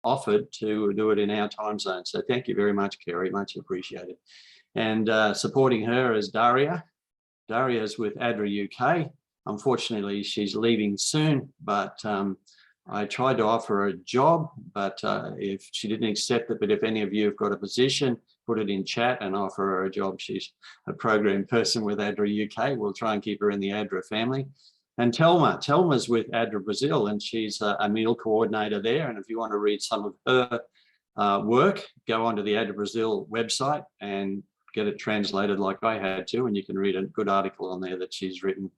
offered to do it in our time zone. So thank you very much, Kerry, much appreciated. And supporting her is Daria. Daria is with ADRA UK. Unfortunately, she's leaving soon, but I tried to offer her a job, but if she didn't accept it, but if any of you have got a position, put it in chat and offer her a job. She's a program person with ADRA UK. We'll try and keep her in the ADRA family. And Telma's with ADRA Brazil, and she's a meal coordinator there. And if you want to read some of her work, go onto the ADRA Brazil website and get it translated like I had to, and you can read a good article on there that she's written.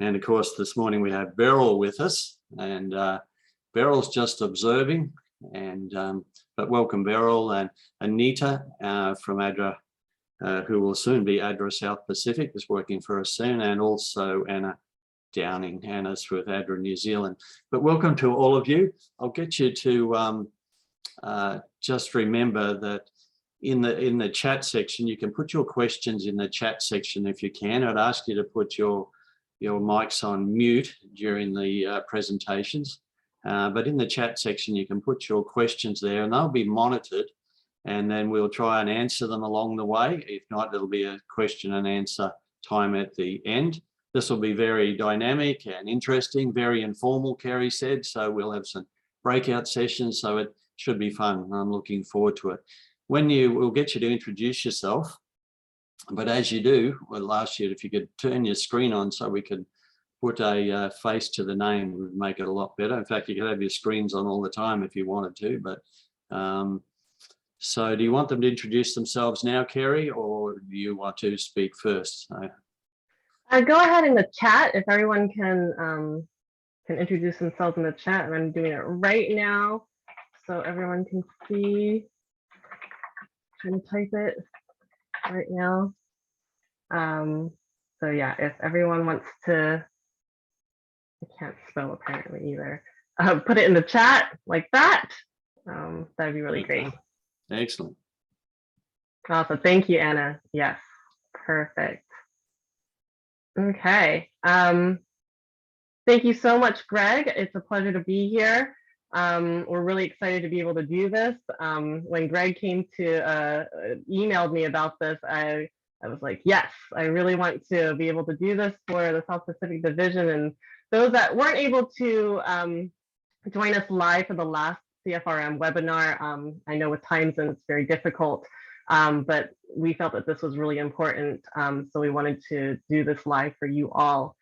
And of course, this morning we have Beryl with us, and Beryl's just observing, and but welcome Beryl, and Anita from ADRA, who will soon be ADRA South Pacific, is working for us soon, and also Anna Downing, Anna's with ADRA New Zealand. But welcome to all of you. I'll get you to just remember that in the chat section, you can put your questions in the chat section if you can. I'd ask you to put your mics on mute during the presentations. But in the chat section, you can put your questions there and they'll be monitored, and then we'll try and answer them along the way. If not, it'll be a question and answer time at the end. This will be very dynamic and interesting, very informal, Kerry said, so we'll have some breakout sessions, so it should be fun. I'm looking forward to it. We'll get you to introduce yourself, but as you do, well, last year, if you could turn your screen on so we could put a face to the name, would make it a lot better. In fact, you could have your screens on all the time if you wanted to, but so do you want them to introduce themselves now, Kerry, or do you want to speak first? Go ahead in the chat if everyone can introduce themselves in the chat, and I'm doing it right now so everyone can see. I'm trying to type it right now. So yeah, if everyone wants to, I can't spell apparently either, put it in the chat like that. That'd be really great. Excellent. Awesome. Thank you, Anna. Yes, perfect. Okay. Thank you so much, Greg. It's a pleasure to be here. We're really excited to be able to do this. When Greg came to emailed me about this, I was like, yes, I really want to be able to do this for the South Pacific Division. And those that weren't able to join us live for the last CFRM webinar, I know with time zones it's very difficult, but we felt that this was really important. So we wanted to do this live for you all.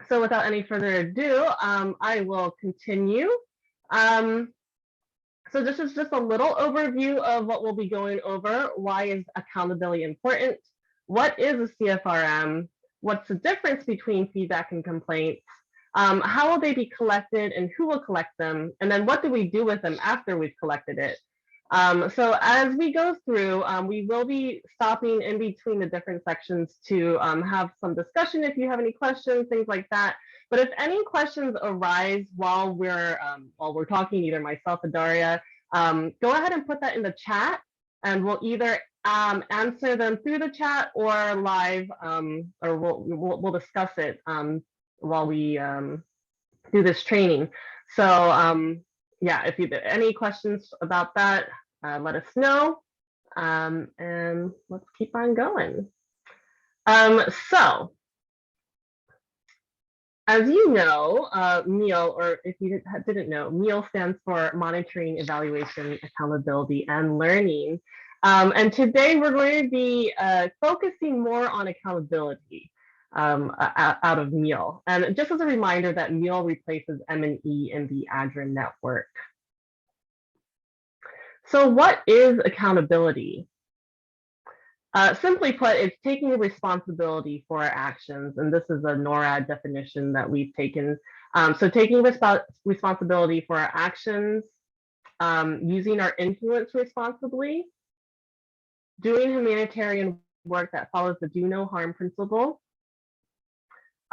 So without any further ado, I will continue. So this is just a little overview of what we'll be going over. Why is accountability important? What is a CFRM? What's the difference between feedback and complaints? How will they be collected and who will collect them? And then what do we do with them after we've collected it? So as we go through, we will be stopping in between the different sections to have some discussion if you have any questions, things like that. But if any questions arise while we're talking, either myself or Daria, go ahead and put that in the chat, and we'll either answer them through the chat or live, or we'll discuss it while we do this training. So yeah, if you have any questions about that, let us know, and let's keep on going. So, as you know, MEAL, or if you didn't know, MEAL stands for Monitoring, Evaluation, Accountability, and Learning. And today we're going to be focusing more on accountability out of MEAL. And just as a reminder that MEAL replaces M&E in the ADRA network. So what is accountability? Simply put, it's taking responsibility for our actions, and this is a NORAD definition that we've taken. So taking responsibility for our actions, using our influence responsibly, doing humanitarian work that follows the do no harm principle,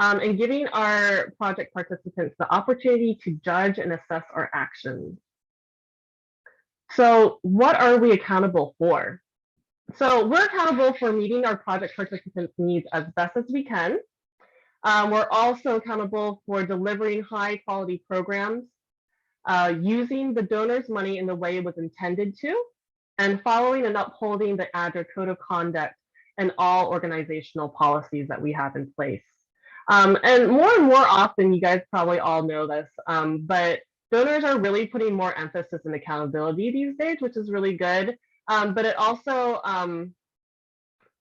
and giving our project participants the opportunity to judge and assess our actions. So what are we accountable for? So we're accountable for meeting our project participants' needs as best as we can. We're also accountable for delivering high quality programs, using the donor's money in the way it was intended to, and following and upholding the ADRA Code of Conduct and all organizational policies that we have in place. And more often, you guys probably all know this, but donors are really putting more emphasis on accountability these days, which is really good. But it also,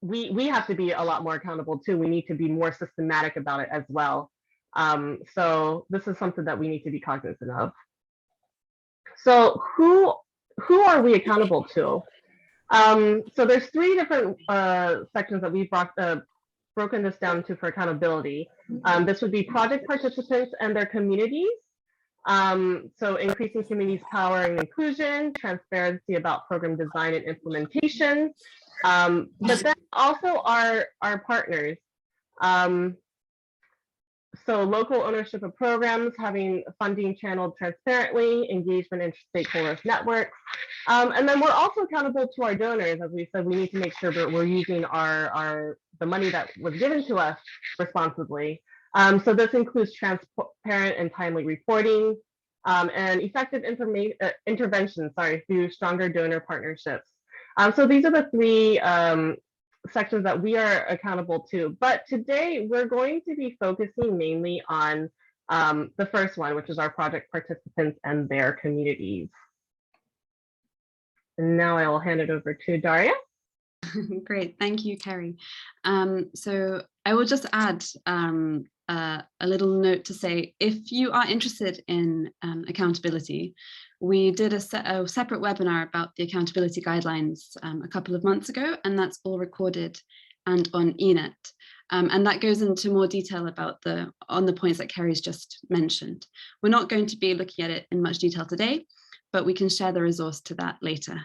we have to be a lot more accountable too. We need to be more systematic about it as well. So this is something that we need to be cognizant of. So who are we accountable to? So there's 3 different sections that we've broken this down to for accountability. This would be project participants and their communities. So increasing communities' power and inclusion, transparency about program design and implementation, but then also our partners. So local ownership of programs, having funding channeled transparently, engagement in stakeholders networks. And then we're also accountable to our donors. As we said, we need to make sure that we're using the money that was given to us responsibly. So this includes transparent and timely reporting, and effective intervention, through stronger donor partnerships. So these are the 3 sections that we are accountable to. But today we're going to be focusing mainly on the first one, which is our project participants and their communities. And now I will hand it over to Daria. Great, thank you, Carrie. So I will just add a little note to say, if you are interested in accountability, we did a separate webinar about the accountability guidelines a couple of months ago, and that's all recorded and on eNet. And that goes into more detail about the points that Carrie's just mentioned. We're not going to be looking at it in much detail today, but we can share the resource to that later.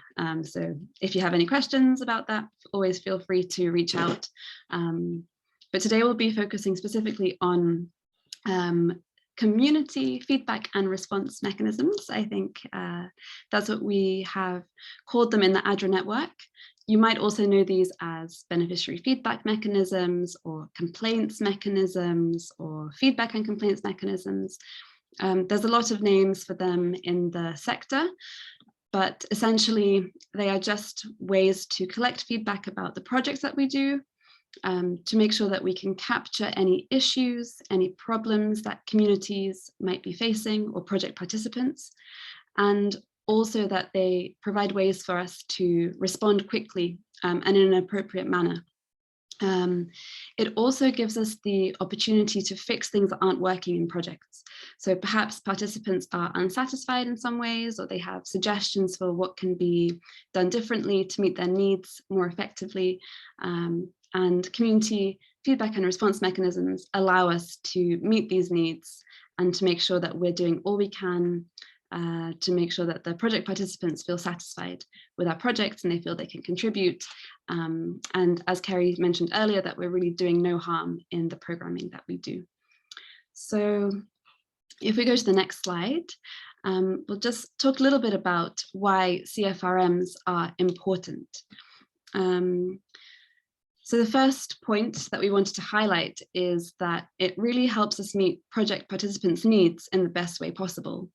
So if you have any questions about that, always feel free to reach out. But today we'll be focusing specifically on community feedback and response mechanisms. I think that's what we have called them in the ADRA network. You might also know these as beneficiary feedback mechanisms, or complaints mechanisms, or feedback and complaints mechanisms. There's a lot of names for them in the sector, but essentially they are just ways to collect feedback about the projects that we do, to make sure that we can capture any issues, any problems that communities might be facing, or project participants, and also that they provide ways for us to respond quickly and in an appropriate manner. It also gives us the opportunity to fix things that aren't working in projects. So perhaps participants are unsatisfied in some ways, or they have suggestions for what can be done differently to meet their needs more effectively. And community feedback and response mechanisms allow us to meet these needs and to make sure that we're doing all we can to make sure that the project participants feel satisfied with our projects and they feel they can contribute. And as Carrie mentioned earlier, that we're really doing no harm in the programming that we do. So if we go to the next slide, we'll just talk a little bit about why CFRMs are important. So the first point that we wanted to highlight is that it really helps us meet project participants' needs in the best way possible.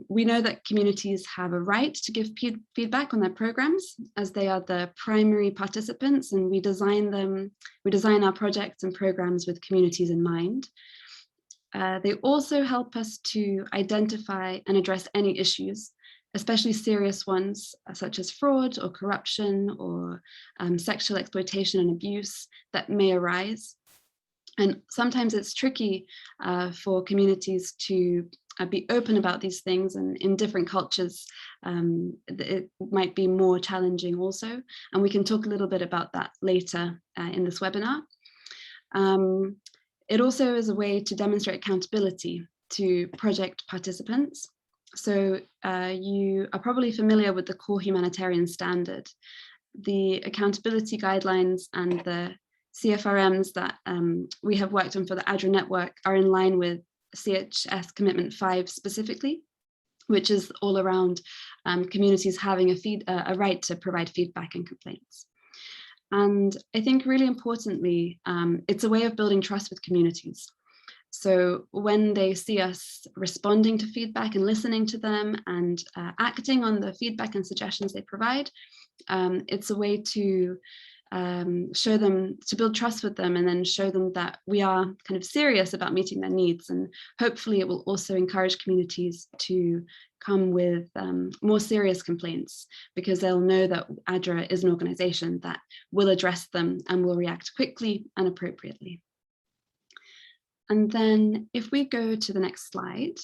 We know that communities have a right to give feedback on their programs, as they are the primary participants, and we design our projects and programs with communities in mind. They also help us to identify and address any issues, especially serious ones such as fraud or corruption or sexual exploitation and abuse that may arise. And sometimes it's tricky for communities to be open about these things, and in different cultures it might be more challenging also, and we can talk a little bit about that later in this webinar. It also is a way to demonstrate accountability to project participants. So you are probably familiar with the core humanitarian standard. The accountability guidelines and the CFRMs that we have worked on for the ADRA network are in line with CHS Commitment 5 specifically, which is all around communities having a right to provide feedback and complaints. And I think really importantly, it's a way of building trust with communities. So when they see us responding to feedback and listening to them and acting on the feedback and suggestions they provide, it's a way to show them, to build trust with them, and then show them that we are kind of serious about meeting their needs. And hopefully it will also encourage communities to come with more serious complaints, because they'll know that ADRA is an organization that will address them and will react quickly and appropriately. And then if we go to the next slide,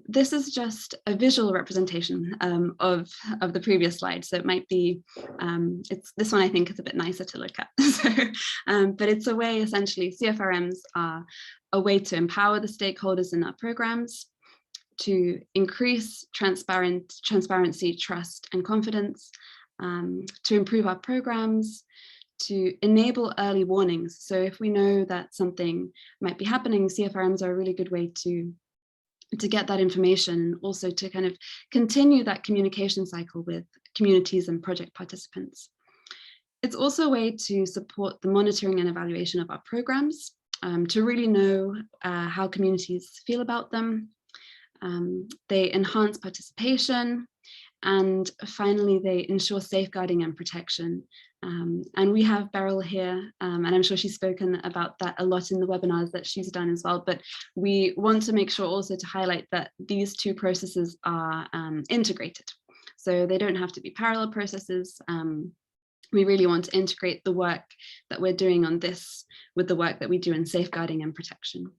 this is just a visual representation of the previous slide. So it might be, this one I think is a bit nicer to look at. So, but it's a way, essentially, CFRMs are a way to empower the stakeholders in our programs, to increase transparency, trust, and confidence, to improve our programs, to enable early warnings. So if we know that something might be happening, CFRMs are a really good way to get that information, and also to kind of continue that communication cycle with communities and project participants. It's also a way to support the monitoring and evaluation of our programs, to really know how communities feel about them. They enhance participation, and finally, they ensure safeguarding and protection. And we have Beryl here, and I'm sure she's spoken about that a lot in the webinars that she's done as well. But we want to make sure also to highlight that these two processes are integrated. So they don't have to be parallel processes. We really want to integrate the work that we're doing on this with the work that we do in safeguarding and protection.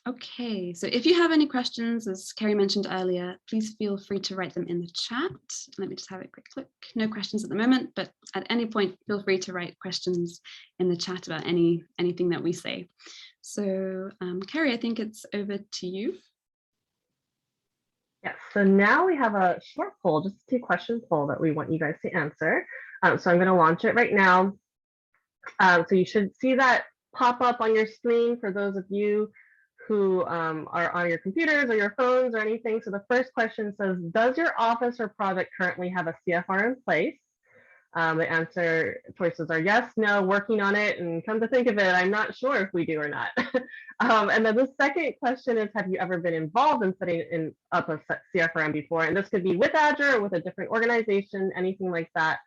Okay, so if you have any questions, as Kerry mentioned earlier, please feel free to write them in the chat. Let me just have a quick look. No questions at the moment, but at any point, feel free to write questions in the chat about anything that we say. So Kerry, I think it's over to you. Yes, so now we have a short poll, just a 2-question poll that we want you guys to answer. So I'm going to launch it right now. So you should see that pop up on your screen for those of you who are on your computers or your phones or anything. So the first question says, does your office or project currently have a CFR in place? The answer choices are yes, no, working on it, and come to think of it, I'm not sure if we do or not. And then the second question is, have you ever been involved in setting up a CFRM before? And this could be with ADRA or with a different organization, anything like that.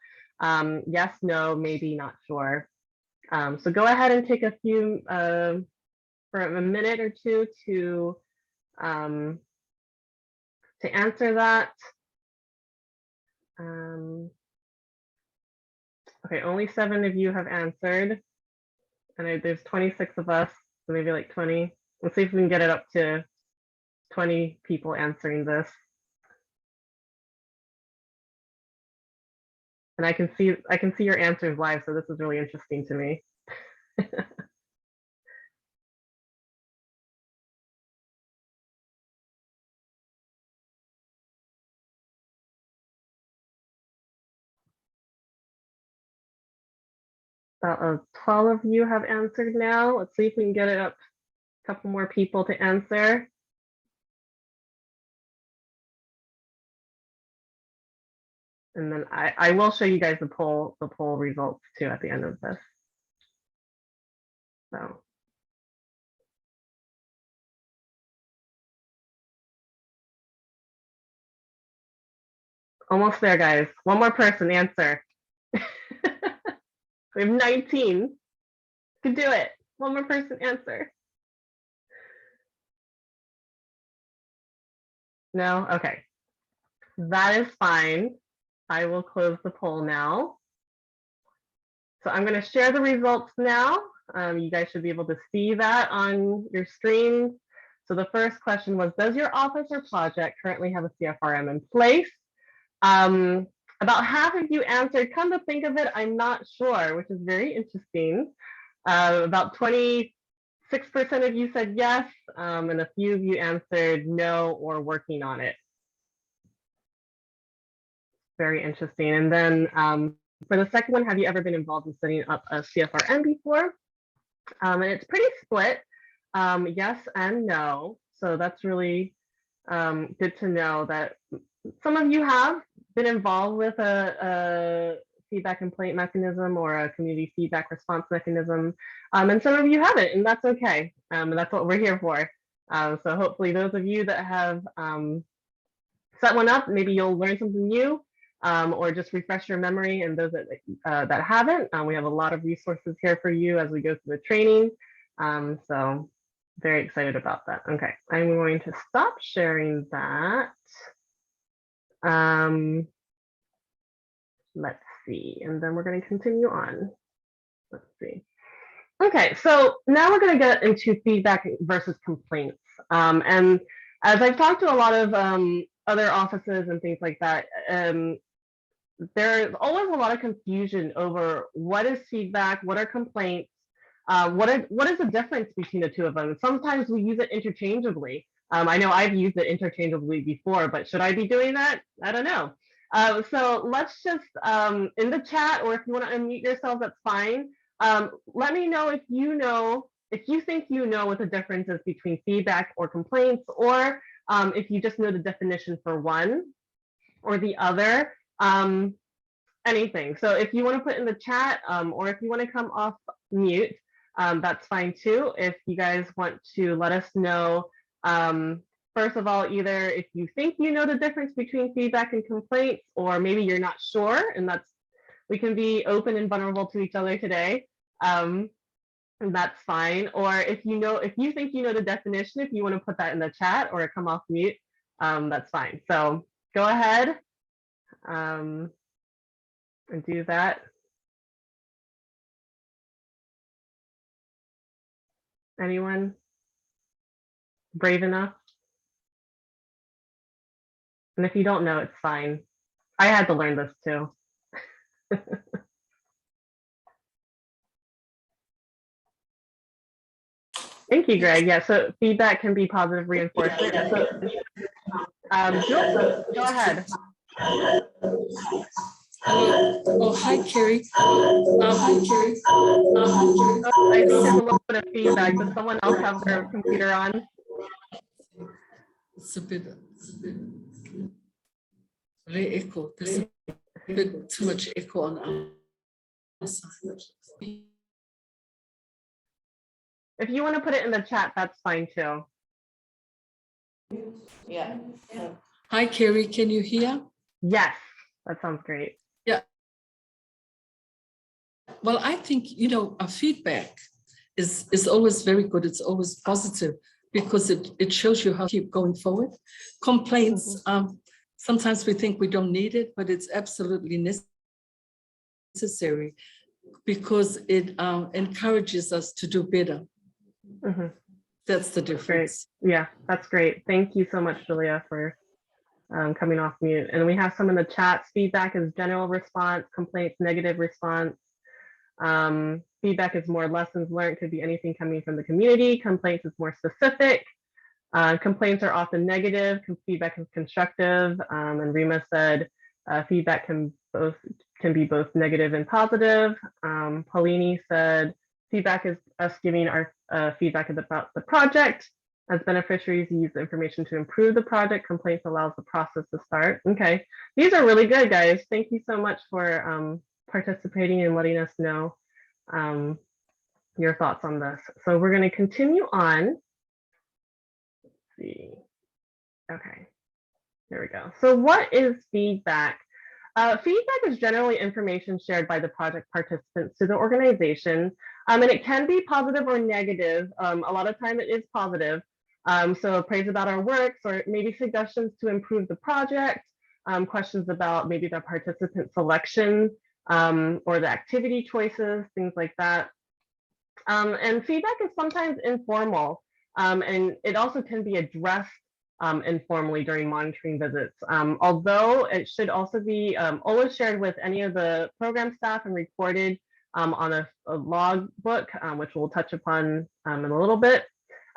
Yes, no, maybe, not sure. So go ahead and take a few for a minute or two to answer that. Okay, only 7 of you have answered, and there's 26 of us, so maybe like 20. Let's see if we can get it up to 20 people answering this. And I can see your answers live, so this is really interesting to me. About 12 of you have answered now. Let's see if we can get it up, a couple more people to answer. And then I will show you guys the poll results too at the end of this. So. Almost there, guys. One more person answer. We have 19. Could do it. One more person answer. No? Okay. That is fine. I will close the poll now. So I'm going to share the results now. You guys should be able to see that on your screen. So the first question was, does your office or project currently have a CFRM in place? About half of you answered, come to think of it, I'm not sure, which is very interesting. About 26% of you said yes, and a few of you answered no or working on it. Very interesting. And then for the second one, have you ever been involved in setting up a CFRM before? And it's pretty split, yes and no. So that's really good to know that some of you have been involved with a feedback complaint mechanism or a community feedback response mechanism, and some of you haven't, and that's okay. And that's what we're here for. So hopefully those of you that have set one up, maybe you'll learn something new, or just refresh your memory. And those that haven't, we have a lot of resources here for you as we go through the training. So very excited about that. Okay, I'm going to stop sharing that. Let's see, and then we're going to continue on. Let's see. Okay, so now we're going to get into feedback versus complaints. And as I've talked to a lot of other offices and things like that, there's always a lot of confusion over what is feedback, what are complaints, what is the difference between the two of them. Sometimes we use it interchangeably. I know I've used it interchangeably before, but should I be doing that? I don't know. So let's just, in the chat, or if you want to unmute yourself, that's fine. Let me know if you think you know what the difference is between feedback or complaints, or if you just know the definition for one or the other, anything. So if you want to put in the chat, or if you want to come off mute, that's fine too. If you guys want to let us know, first of all, either if you think you know the difference between feedback and complaints, or maybe you're not sure, and we can be open and vulnerable to each other today. And that's fine. Or if you think you know the definition, if you want to put that in the chat or come off mute, that's fine. So go ahead and do that. Anyone brave enough? And if you don't know, it's fine. I had to learn this too. Thank you, Greg. Yeah, so feedback can be positive reinforcement. So, Jules, go ahead. Oh, hi, Carrie. Hi, Carrie. Oh, I think there's a little bit of feedback. Does someone else have their computer on? It's a bit very echo. There's a bit too much echo on our side. If you want to put it in the chat, that's fine too. Yeah. Hi, Carrie. Can you hear? Yes, that sounds great. Yeah. Well, I think, our feedback is always very good. It's always positive because it shows you how to keep going forward. Complaints, sometimes we think we don't need it, but it's absolutely necessary because it encourages us to do better. That's the difference. Great. Yeah, that's great. Thank you so much, Julia, for coming off mute. And we have some in the chat. Feedback is general response, complaints, negative response. Feedback is more lessons learned, could be anything coming from the community. Complaints is more specific. Complaints are often negative. Feedback is constructive. And Rima said feedback can be both negative and positive. Paulini said feedback is us giving our feedback about the project. As beneficiaries use the information to improve the project. Complaints allows the process to start. Okay, these are really good, guys. Thank you so much for participating and letting us know your thoughts on this. So we're going to continue on. Let's see. Okay, there we go. So what is feedback? Feedback is generally information shared by the project participants to the organization, and it can be positive or negative. A lot of time it is positive. So praise about our works, or maybe suggestions to improve the project, questions about maybe the participant selection, or the activity choices, things like that. And feedback is sometimes informal, and it also can be addressed informally during monitoring visits. Although it should also be always shared with any of the program staff and recorded on a logbook, which we'll touch upon in a little bit.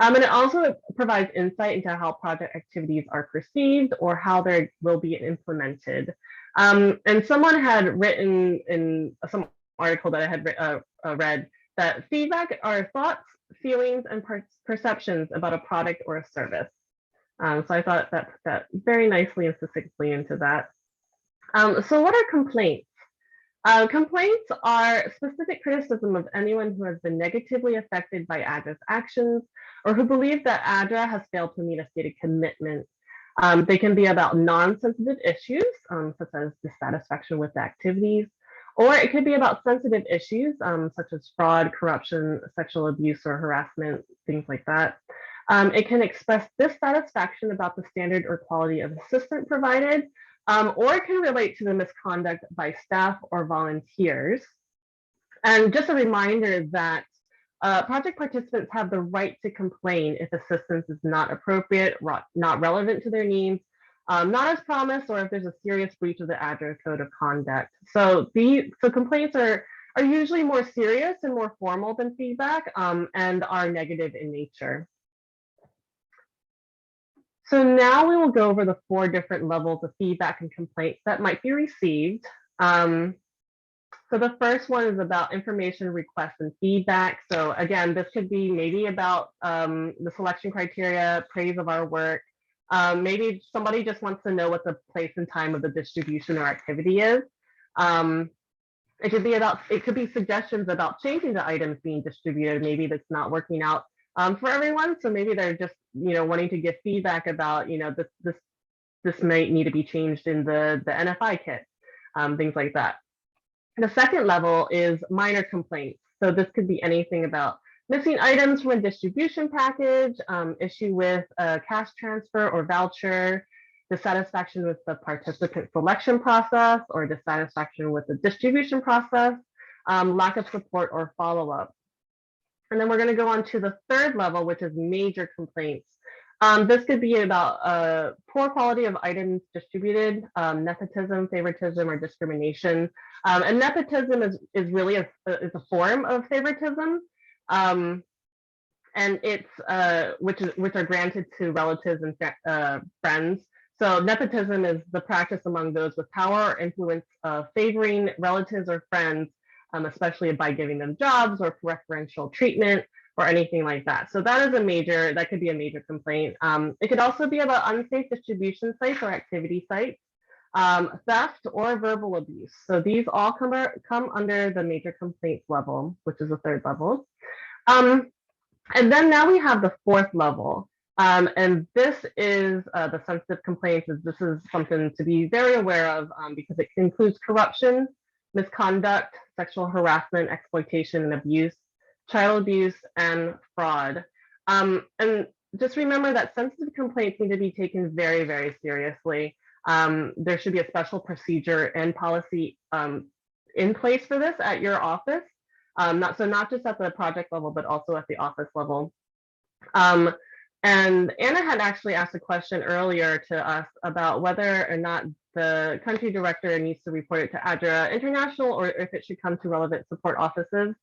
And it also provides insight into how project activities are perceived or how they will be implemented. And someone had written in some article that I had read that feedback are thoughts, feelings, and perceptions about a product or a service. So I thought that very nicely and succinctly into that. So what are complaints? Complaints are specific criticism of anyone who has been negatively affected by ADRA's actions or who believe that ADRA has failed to meet a stated commitment. They can be about non-sensitive issues, such as dissatisfaction with the activities, or it could be about sensitive issues, such as fraud, corruption, sexual abuse, or harassment, things like that. It can express dissatisfaction about the standard or quality of assistance provided, or it can relate to the misconduct by staff or volunteers. And just a reminder that project participants have the right to complain if assistance is not appropriate, not relevant to their needs, not as promised, or if there's a serious breach of the ADRA Code of Conduct. So complaints are usually more serious and more formal than feedback, and are negative in nature. So now we will go over the 4 different levels of feedback and complaints that might be received. So the first one is about information requests and feedback. So again, this could be maybe about the selection criteria, praise of our work. Maybe somebody just wants to know what the place and time of the distribution or activity is. It could be suggestions about changing the items being distributed. Maybe that's not working out for everyone. So maybe they're just, wanting to give feedback about, this might need to be changed in the NFI kit, things like that. The second level is minor complaints. So this could be anything about missing items from a distribution package, issue with a cash transfer or voucher, dissatisfaction with the participant selection process, or dissatisfaction with the distribution process, lack of support or follow-up. And then we're going to go on to the third level, which is major complaints. This could be about poor quality of items distributed, nepotism, favoritism, or discrimination. And nepotism is really a form of favoritism, and it's which are granted to relatives and friends. So nepotism is the practice among those with power or influence favoring relatives or friends, especially by giving them jobs or preferential treatment or anything like that. So that could be a major complaint. It could also be about unsafe distribution sites or activity sites, theft or verbal abuse. So these all come under the major complaints level, which is the third level. And then now we have the fourth level. And this is the sensitive complaints. This is something to be very aware of because it includes corruption, misconduct, sexual harassment, exploitation, and abuse, child abuse, and fraud. And just remember that sensitive complaints need to be taken very, very seriously. There should be a special procedure and policy in place for this at your office, not just at the project level, but also at the office level. And Anna had actually asked a question earlier to us about whether or not the country director needs to report it to ADRA International or if it should come to relevant support offices,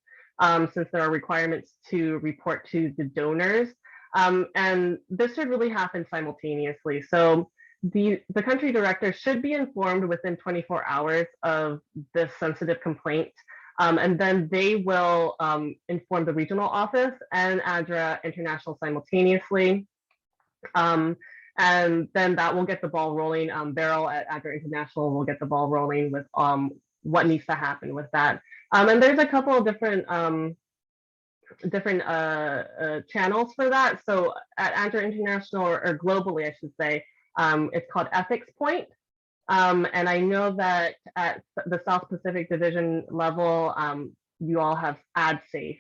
since there are requirements to report to the donors. And this should really happen simultaneously. So the country director should be informed within 24 hours of this sensitive complaint. And then they will inform the regional office and ADRA International simultaneously. And then that will get the ball rolling. Beryl at ADRA International will get the ball rolling with what needs to happen with that. And there's a couple of different channels for that. So at ADRA International, or globally, I should say, it's called Ethics Point. And I know that at the South Pacific Division level, you all have AdSafe.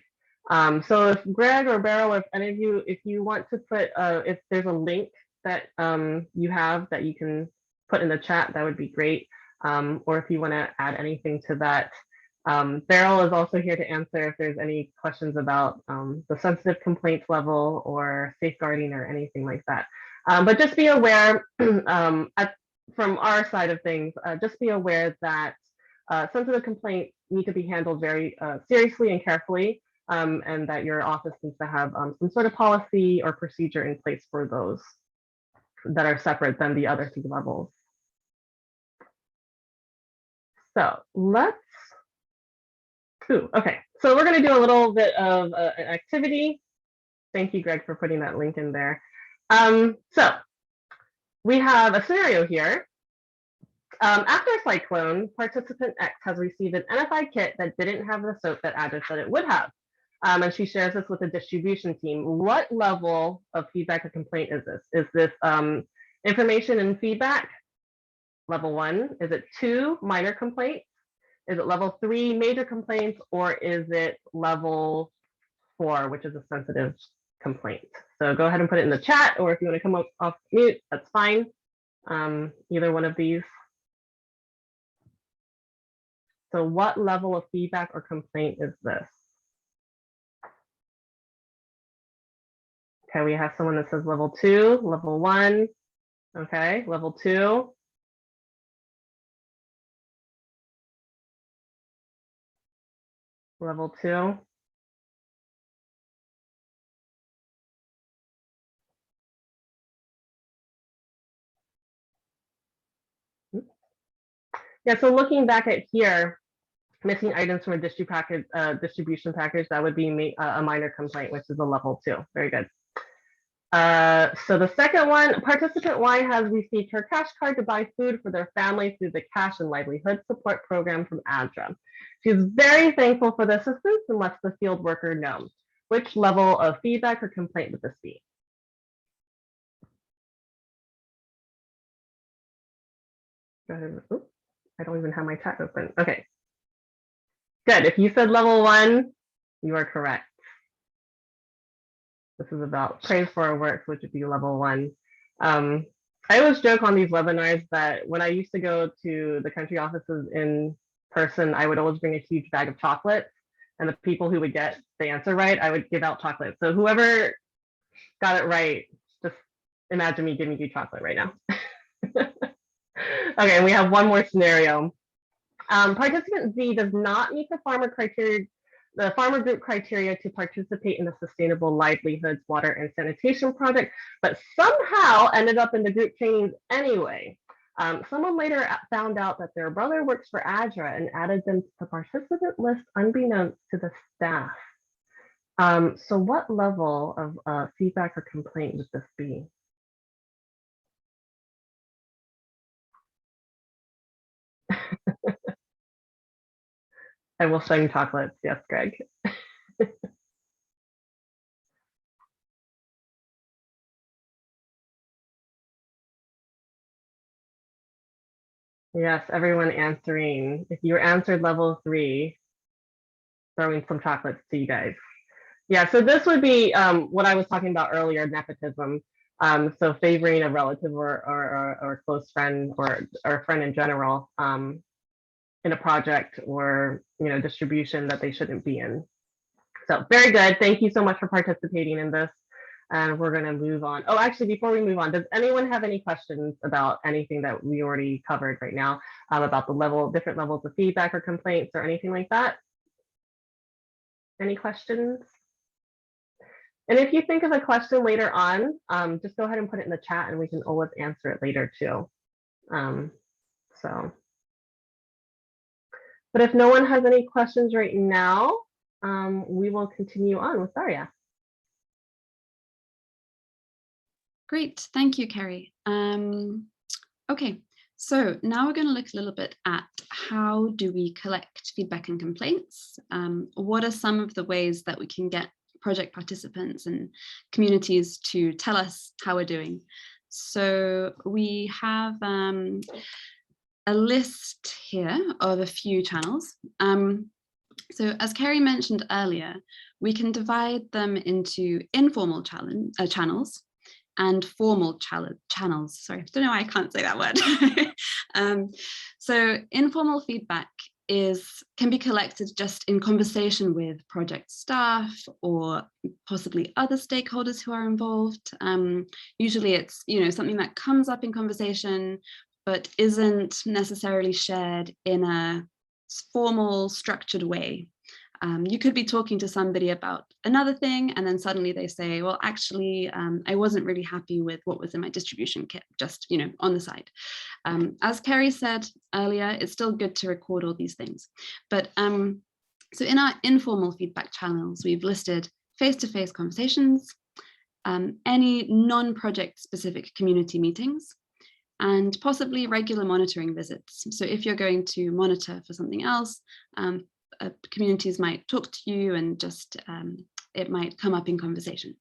So if Greg or Beryl, if any of you, if you want to put, if there's a link that you have that you can put in the chat, that would be great. Or if you want to add anything to that. Beryl is also here to answer if there's any questions about the sensitive complaints level or safeguarding or anything like that. But just be aware, from our side of things, just be aware that sensitive complaints need to be handled very seriously and carefully, and that your office needs to have some sort of policy or procedure in place for those that are separate than the other 2 levels. So okay, so we're going to do a little bit of an activity. Thank you, Greg, for putting that link in there. So we have a scenario here. After a cyclone, participant X has received an NFI kit that didn't have the soap that ADRA said it would have. And she shares this with the distribution team. What level of feedback or complaint is this? Is this information and feedback? Level 1? Is it 2, minor complaints? Is it level 3, major complaints? Or is it level 4, which is a sensitive complaint? So go ahead and put it in the chat, or if you want to come off mute, that's fine. Either one of these. So what level of feedback or complaint is this? Okay, we have someone that says level 2, level 1. Okay, level 2. Level 2. Yeah, so looking back at here, missing items from a distribution package, that would be a minor complaint, which is a level 2. Very good. So the second one, participant Y has received her cash card to buy food for their family through the Cash and Livelihood Support Program from ADRA. She's very thankful for the assistance and lets the field worker know. Which level of feedback or complaint would this be? Go ahead. Oops, I don't even have my chat open. Okay. Good. If you said level 1, you are correct. This is about praise for our work, which would be level 1. I always joke on these webinars that when I used to go to the country offices in person, I would always bring a huge bag of chocolate, and the people who would get the answer right, I would give out chocolate. So whoever got it right, just imagine me giving you chocolate right now. Okay, and we have one more scenario. Participant Z does not meet the farmer group criteria to participate in the Sustainable Livelihoods Water and Sanitation Project, but somehow ended up in the group trainings anyway. Someone later found out that their brother works for ADRA and added them to the participant list unbeknownst to the staff. So what level of feedback or complaint would this be? I will send chocolates. Yes, Greg. Yes, everyone answering. If you answered level 3, throwing some chocolates to you guys. Yeah, so this would be what I was talking about earlier, nepotism. So favoring a relative or close friend or a friend in general in a project or distribution that they shouldn't be in. So very good. Thank you so much for participating in this. And we're going to move on. Oh, actually, before we move on, does anyone have any questions about anything that we already covered right now about the different levels of feedback or complaints or anything like that? Any questions? And if you think of a question later on, just go ahead and put it in the chat and we can always answer it later too. But if no one has any questions right now, we will continue on with Daria. Great, thank you, Carrie. Okay, so now we're going to look a little bit at how do we collect feedback and complaints? What are some of the ways that we can get project participants and communities to tell us how we're doing? So we have a list here of a few channels. So as Carrie mentioned earlier, we can divide them into informal channels and formal channels. Sorry, I don't know why I can't say that word. So informal feedback can be collected just in conversation with project staff or possibly other stakeholders who are involved. Usually it's something that comes up in conversation but isn't necessarily shared in a formal, structured way. You could be talking to somebody about another thing and then suddenly they say, well, actually, I wasn't really happy with what was in my distribution kit, just on the side. As Carrie said earlier, it's still good to record all these things. But so in our informal feedback channels, we've listed face-to-face conversations, any non-project specific community meetings, and possibly regular monitoring visits. So if you're going to monitor for something else, communities might talk to you and just it might come up in conversation.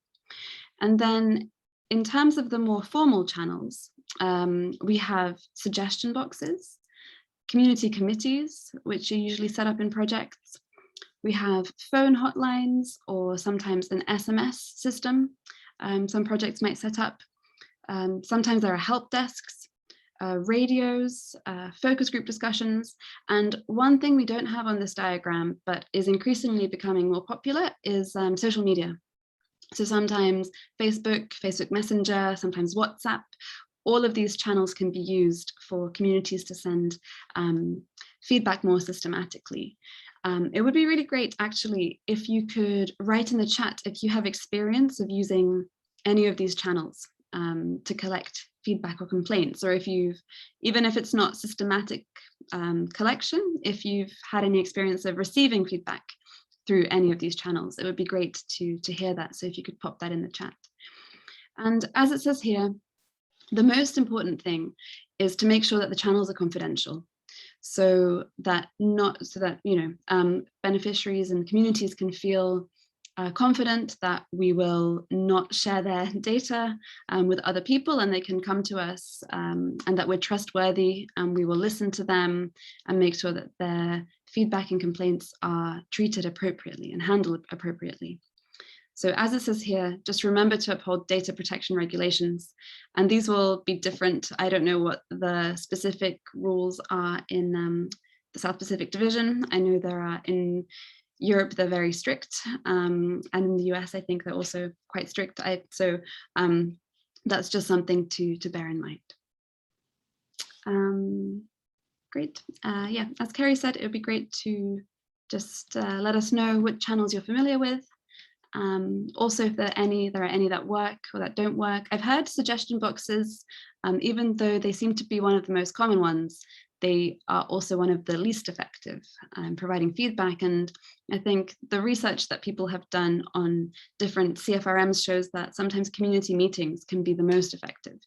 And then in terms of the more formal channels, we have suggestion boxes, community committees, which are usually set up in projects. We have phone hotlines or sometimes an SMS system. Some projects might set up. Sometimes there are help desks, radios, focus group discussions. And one thing we don't have on this diagram, but is increasingly becoming more popular, is social media. So sometimes Facebook, Facebook Messenger, sometimes WhatsApp, all of these channels can be used for communities to send feedback more systematically. It would be really great, actually, if you could write in the chat if you have experience of using any of these channels to collect feedback or complaints, or if you've, even if it's not systematic collection, if you've had any experience of receiving feedback through any of these channels, it would be great to hear that. So if you could pop that in the chat. And as it says here, the most important thing is to make sure that the channels are confidential, so that beneficiaries and communities can feel confident that we will not share their data with other people, and they can come to us, and that we're trustworthy, and we will listen to them and make sure that their feedback and complaints are treated appropriately and handled appropriately. So as it says here, just remember to uphold data protection regulations, and these will be different. I don't know what the specific rules are in the South Pacific Division. I know there are in Europe, they're very strict, and in the US, I think they're also quite strict. So that's just something to bear in mind. Great. Yeah, as Carrie said, it would be great to just let us know what channels you're familiar with. Also, if there are any that work or that don't work. I've heard suggestion boxes, even though they seem to be one of the most common ones, they are also one of the least effective providing feedback. And I think the research that people have done on different CFRMs shows that sometimes community meetings can be the most effective.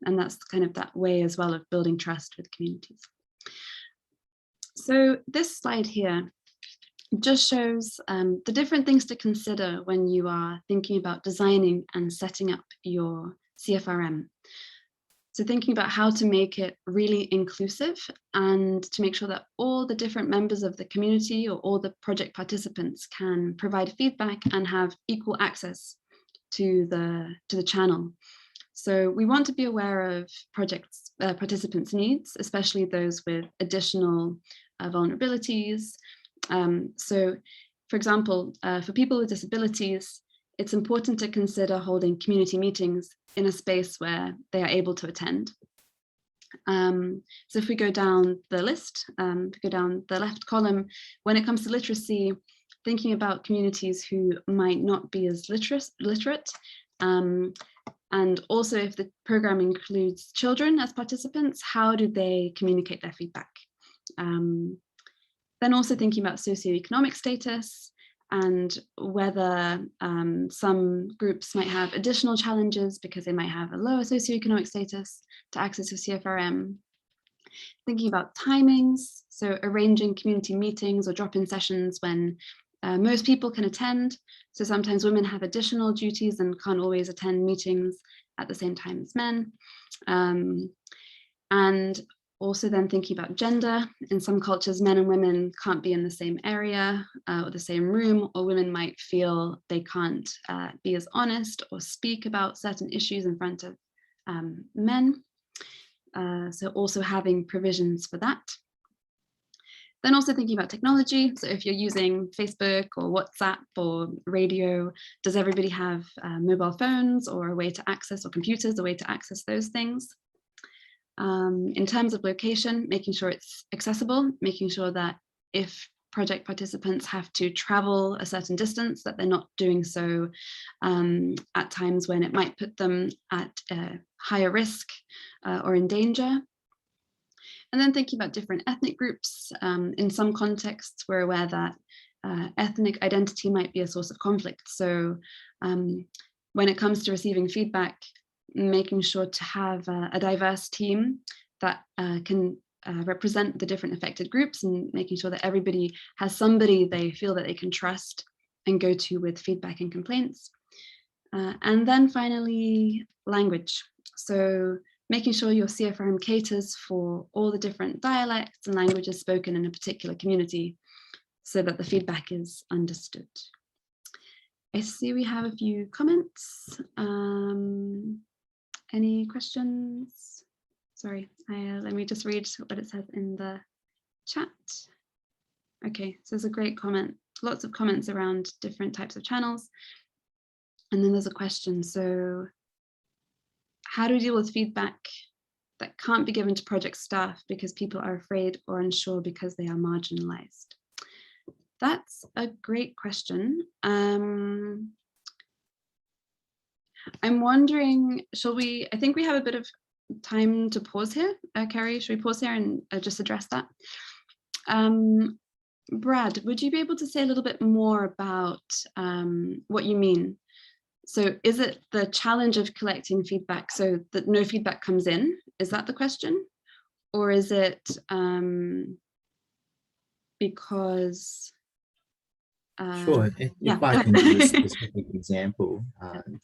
And that's kind of that way as well of building trust with communities. So this slide here just shows the different things to consider when you are thinking about designing and setting up your CFRM. So thinking about how to make it really inclusive and to make sure that all the different members of the community or all the project participants can provide feedback and have equal access to the channel. So we want to be aware of participants' needs, especially those with additional vulnerabilities. So, for example, for people with disabilities, it's important to consider holding community meetings in a space where they are able to attend. So if we go down the list, go down the left column, when it comes to literacy, thinking about communities who might not be as literate, and also if the program includes children as participants, how do they communicate their feedback? Then also thinking about socioeconomic status and whether some groups might have additional challenges because they might have a lower socioeconomic status to access a CFRM. Thinking about timings, so arranging community meetings or drop-in sessions when most people can attend. So sometimes women have additional duties and can't always attend meetings at the same time as men. And also then thinking about gender. In some cultures, men and women can't be in the same area or the same room, or women might feel they can't be as honest or speak about certain issues in front of men. So also having provisions for that. Then also thinking about technology. So if you're using Facebook or WhatsApp or radio, does everybody have mobile phones or a way to access, or computers, a way to access those things? In terms of location, making sure it's accessible, making sure that if project participants have to travel a certain distance, that they're not doing so at times when it might put them at higher risk or in danger. And then thinking about different ethnic groups. In some contexts, we're aware that ethnic identity might be a source of conflict. So when it comes to receiving feedback, making sure to have a diverse team that can represent the different affected groups, and making sure that everybody has somebody they feel that they can trust and go to with feedback and complaints. And then finally, language. So making sure your CFRM caters for all the different dialects and languages spoken in a particular community so that the feedback is understood. I see we have a few comments. Any questions? Sorry, let me just read what it says in the chat. Okay, so there's a great comment. Lots of comments around different types of channels. And then there's a question. So how do we deal with feedback that can't be given to project staff because people are afraid or unsure because they are marginalized? That's a great question. I'm wondering, I think we have a bit of time to pause here. Carrie, should we pause here and just address that? Brad, would you be able to say a little bit more about what you mean? So is it the challenge of collecting feedback so that no feedback comes in? Is that the question? Or is it because... Sure, if I can give a specific example,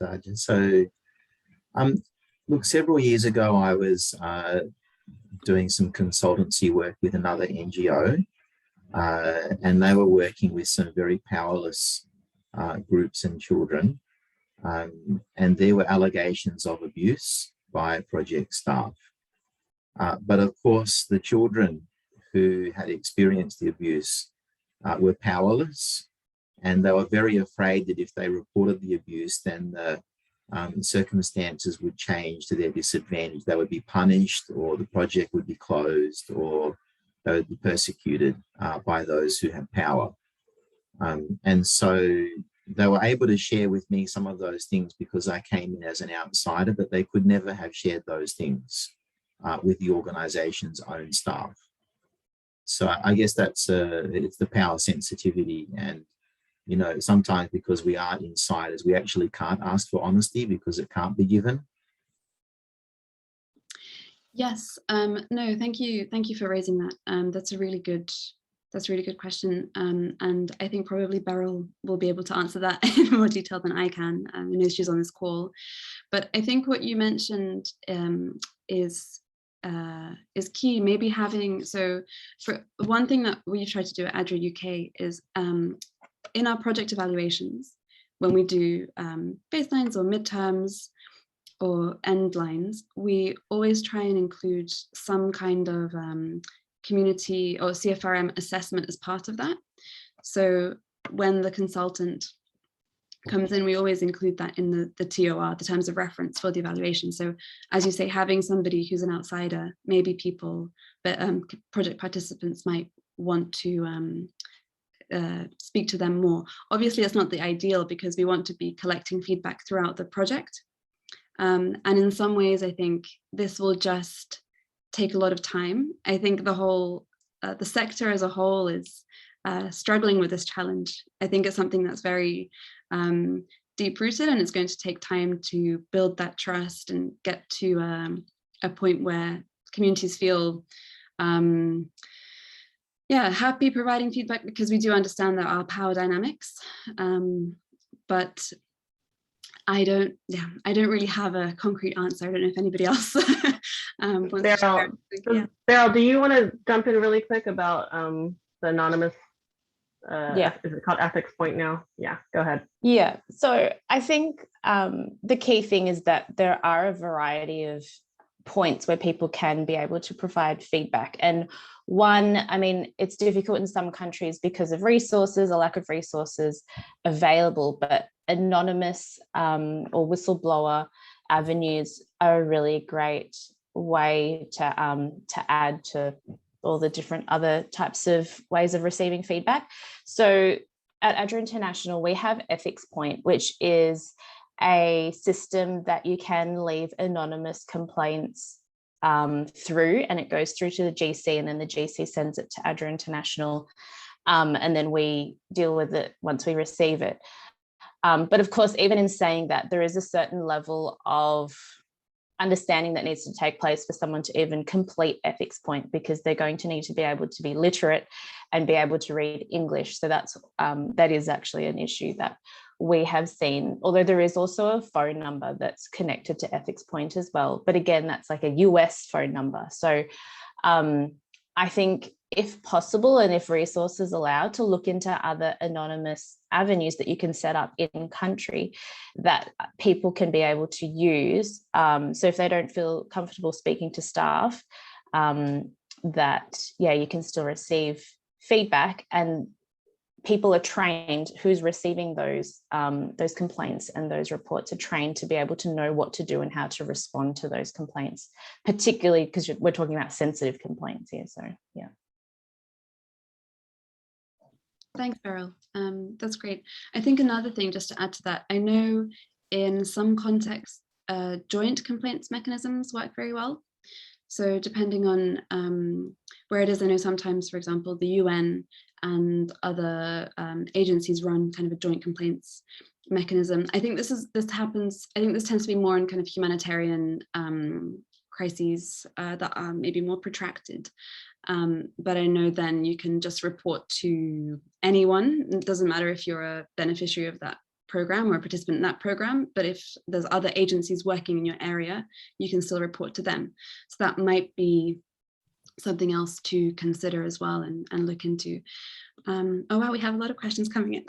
Darjan. So, look, several years ago, I was doing some consultancy work with another NGO, and they were working with some very powerless groups and children, and there were allegations of abuse by project staff. But of course, the children who had experienced the abuse were powerless, and they were very afraid that if they reported the abuse, then the circumstances would change to their disadvantage. They would be punished, or the project would be closed, or they would be persecuted by those who have power. And so they were able to share with me some of those things because I came in as an outsider, but they could never have shared those things with the organization's own staff. So I guess that's it's the power sensitivity. And you know, sometimes because we are insiders, we actually can't ask for honesty because it can't be given. Yes, no, thank you for raising that. That's a really good question, and I think probably Beryl will be able to answer that in more detail than I can. I know she's on this call, but I think what you mentioned is key. Maybe having, so for one thing that we try to do at ADRA UK is in our project evaluations, when we do baselines or midterms or end lines, we always try and include some kind of community or CFRM assessment as part of that. So when the consultant comes in, we always include that in the TOR, the terms of reference for the evaluation. So as you say, having somebody who's an outsider, maybe people, but project participants might want to speak to them more. Obviously, it's not the ideal because we want to be collecting feedback throughout the project. And in some ways, I think this will just take a lot of time. I think the whole, the sector as a whole is struggling with this challenge. I think it's something that's very deep-rooted, and it's going to take time to build that trust and get to a point where communities feel happy providing feedback, because we do understand there are power dynamics, but I don't really have a concrete answer. I don't know if anybody else wants to share. Beryl, do you want to jump in really quick about the anonymous, is it called ethics point now? Yeah, go ahead. Yeah, so I think the key thing is that there are a variety of points where people can be able to provide feedback. And one, I mean, it's difficult in some countries because of resources, a lack of resources available, but anonymous or whistleblower avenues are a really great way to add to all the different other types of ways of receiving feedback. So at ADRA International, we have Ethics Point, which is a system that you can leave anonymous complaints through, and it goes through to the GC, and then the GC sends it to ADRA International, and then we deal with it once we receive it. But of course, even in saying that, there is a certain level of understanding that needs to take place for someone to even complete ethics point, because they're going to need to be able to be literate and be able to read English. So that is actually an issue that we have seen, although there is also a phone number that's connected to ethics point as well. But again, that's like a US phone number. So I think if possible, and if resources allow, to look into other anonymous avenues that you can set up in country that people can be able to use. So if they don't feel comfortable speaking to staff, that, yeah, you can still receive feedback, and people are trained, who's receiving those complaints and those reports are trained to be able to know what to do and how to respond to those complaints, particularly because we're talking about sensitive complaints here. So, yeah. Thanks, Beryl. That's great. I think another thing, just to add to that, I know in some contexts, joint complaints mechanisms work very well. So depending on where it is, I know sometimes, for example, the UN and other agencies run kind of a joint complaints mechanism. I think this tends to be more in kind of humanitarian crises that are maybe more protracted. But I know then you can just report to anyone. It doesn't matter if you're a beneficiary of that program or a participant in that program, but if there's other agencies working in your area, you can still report to them. So that might be something else to consider as well and look into. Oh wow, we have a lot of questions coming in,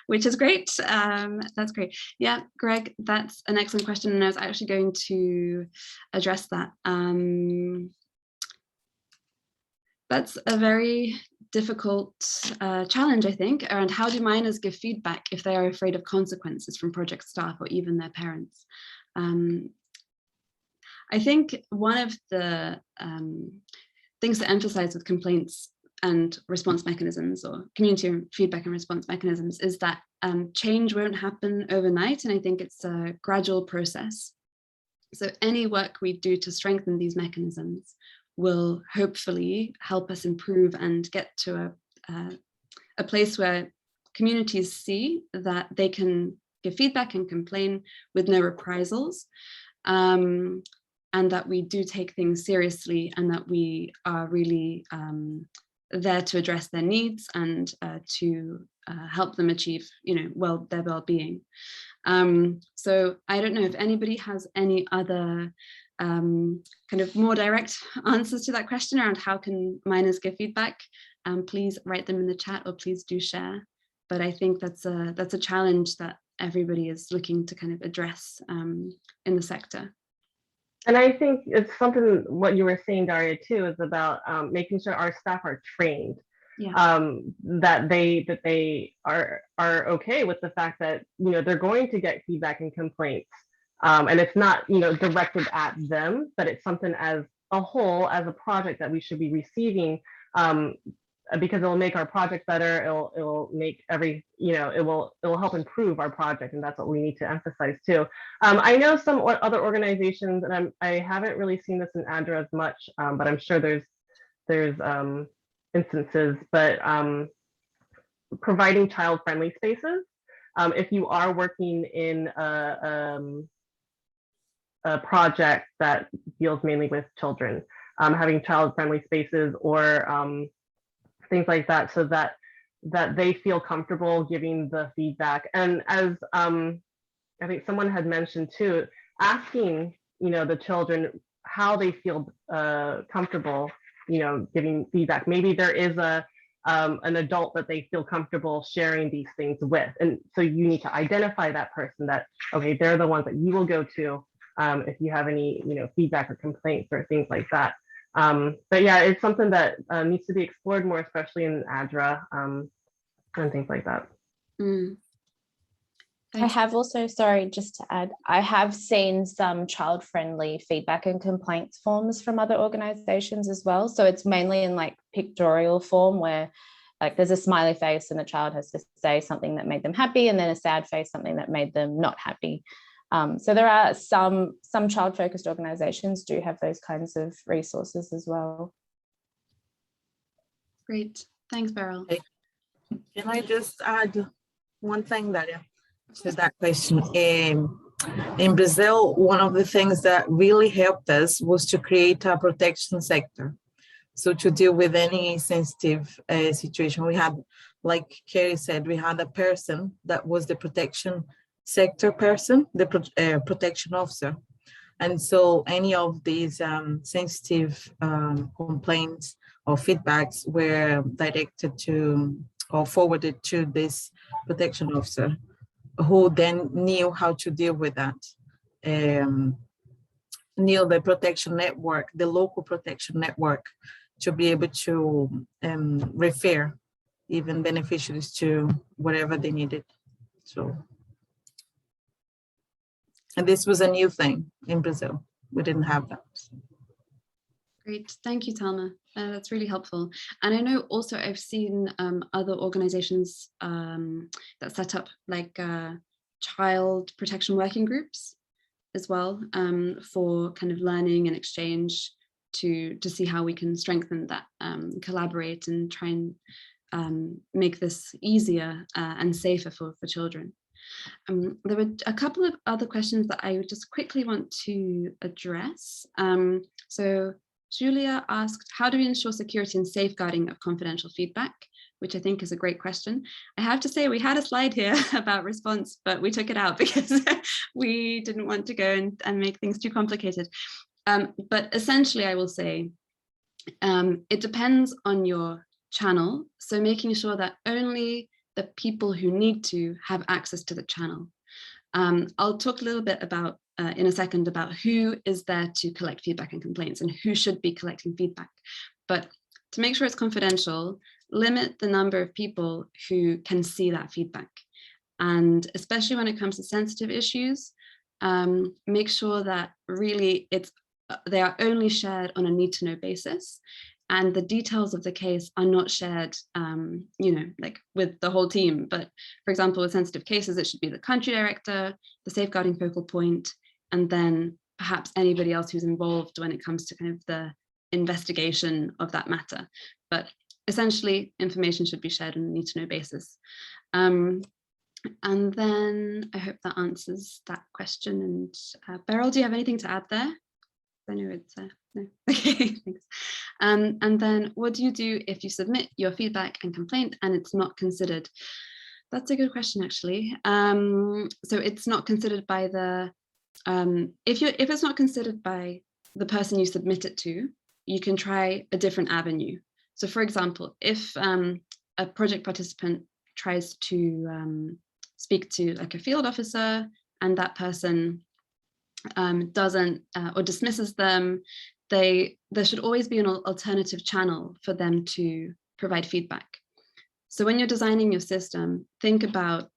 which is great. That's great. Yeah, Greg, that's an excellent question, and I was actually going to address that. That's a very difficult challenge, I think, around how do minors give feedback if they are afraid of consequences from project staff or even their parents. I think one of the things to emphasize with complaints and response mechanisms, or community feedback and response mechanisms, is that change won't happen overnight, and I think it's a gradual process. So any work we do to strengthen these mechanisms will hopefully help us improve and get to a place where communities see that they can give feedback and complain with no reprisals, and that we do take things seriously, and that we are really there to address their needs and to help them achieve, their well-being. So I don't know if anybody has any other kind of more direct answers to that question around how can minors give feedback. Please write them in the chat, or please do share. But I think that's a challenge that everybody is looking to kind of address in the sector. And I think it's something, what you were saying, Daria, too, is about making sure our staff are trained, that they are okay with the fact that, they're going to get feedback and complaints. And it's not, directed at them, but it's something as a whole, as a project that we should be receiving, because it will make our project better. It'll make it will help improve our project, and that's what we need to emphasize too. I know some other organizations, and I haven't really seen this in ADRA as much, but I'm sure there's instances, but providing child-friendly spaces. If you are working in a project that deals mainly with children, having child-friendly spaces or things like that, so that they feel comfortable giving the feedback. And as I think someone had mentioned too, asking the children how they feel comfortable giving feedback. Maybe there is an adult that they feel comfortable sharing these things with, and so you need to identify that person, that okay, they're the ones that you will go to if you have any feedback or complaints or things like that. But yeah, it's something that needs to be explored more, especially in ADRA and things like that. I have also, sorry, just to add, I have seen some child-friendly feedback and complaints forms from other organizations as well. So it's mainly in like pictorial form, where like there's a smiley face and the child has to say something that made them happy, and then a sad face, something that made them not happy. So there are some child-focused organizations do have those kinds of resources as well. Great, thanks, Beryl. Can I just add one thing that to that question? In Brazil, one of the things that really helped us was to create a protection sector. So to deal with any sensitive situation, we had, like Carrie said, we had a person that was the protection sector person, the protection officer. And so any of these sensitive complaints or feedbacks were directed to or forwarded to this protection officer, who then knew how to deal with that. Knew the protection network, the local protection network, to be able to refer even beneficiaries to whatever they needed. So, and this was a new thing in Brazil. We didn't have that. Great, thank you, Talma. That's really helpful. And I know also I've seen other organizations that set up like child protection working groups as well, for kind of learning and exchange to see how we can strengthen that, collaborate and try and make this easier and safer for children. There were a couple of other questions that I would just quickly want to address. So Julia asked, how do we ensure security and safeguarding of confidential feedback? Which I think is a great question. I have to say we had a slide here about response, but we took it out because we didn't want to go and make things too complicated. But essentially, I will say it depends on your channel. So making sure that only the people who need to have access to the channel. I'll talk a little bit about in a second about who is there to collect feedback and complaints and who should be collecting feedback. But to make sure it's confidential, limit the number of people who can see that feedback. And especially when it comes to sensitive issues, make sure that really they are only shared on a need to know basis. And the details of the case are not shared, like with the whole team. But for example, with sensitive cases, it should be the country director, the safeguarding focal point, and then perhaps anybody else who's involved when it comes to kind of the investigation of that matter. But essentially, information should be shared on a need to know basis. And then I hope that answers that question. And Beryl, do you have anything to add there? I know it's no. Okay, thanks. And then what do you do if you submit your feedback and complaint and it's not considered? That's a good question, actually. So it's not considered by the if it's not considered by the person you submit it to, you can try a different avenue. So for example, if a project participant tries to speak to like a field officer and that person doesn't or dismisses them, there should always be an alternative channel for them to provide feedback. So when you're designing your system, think about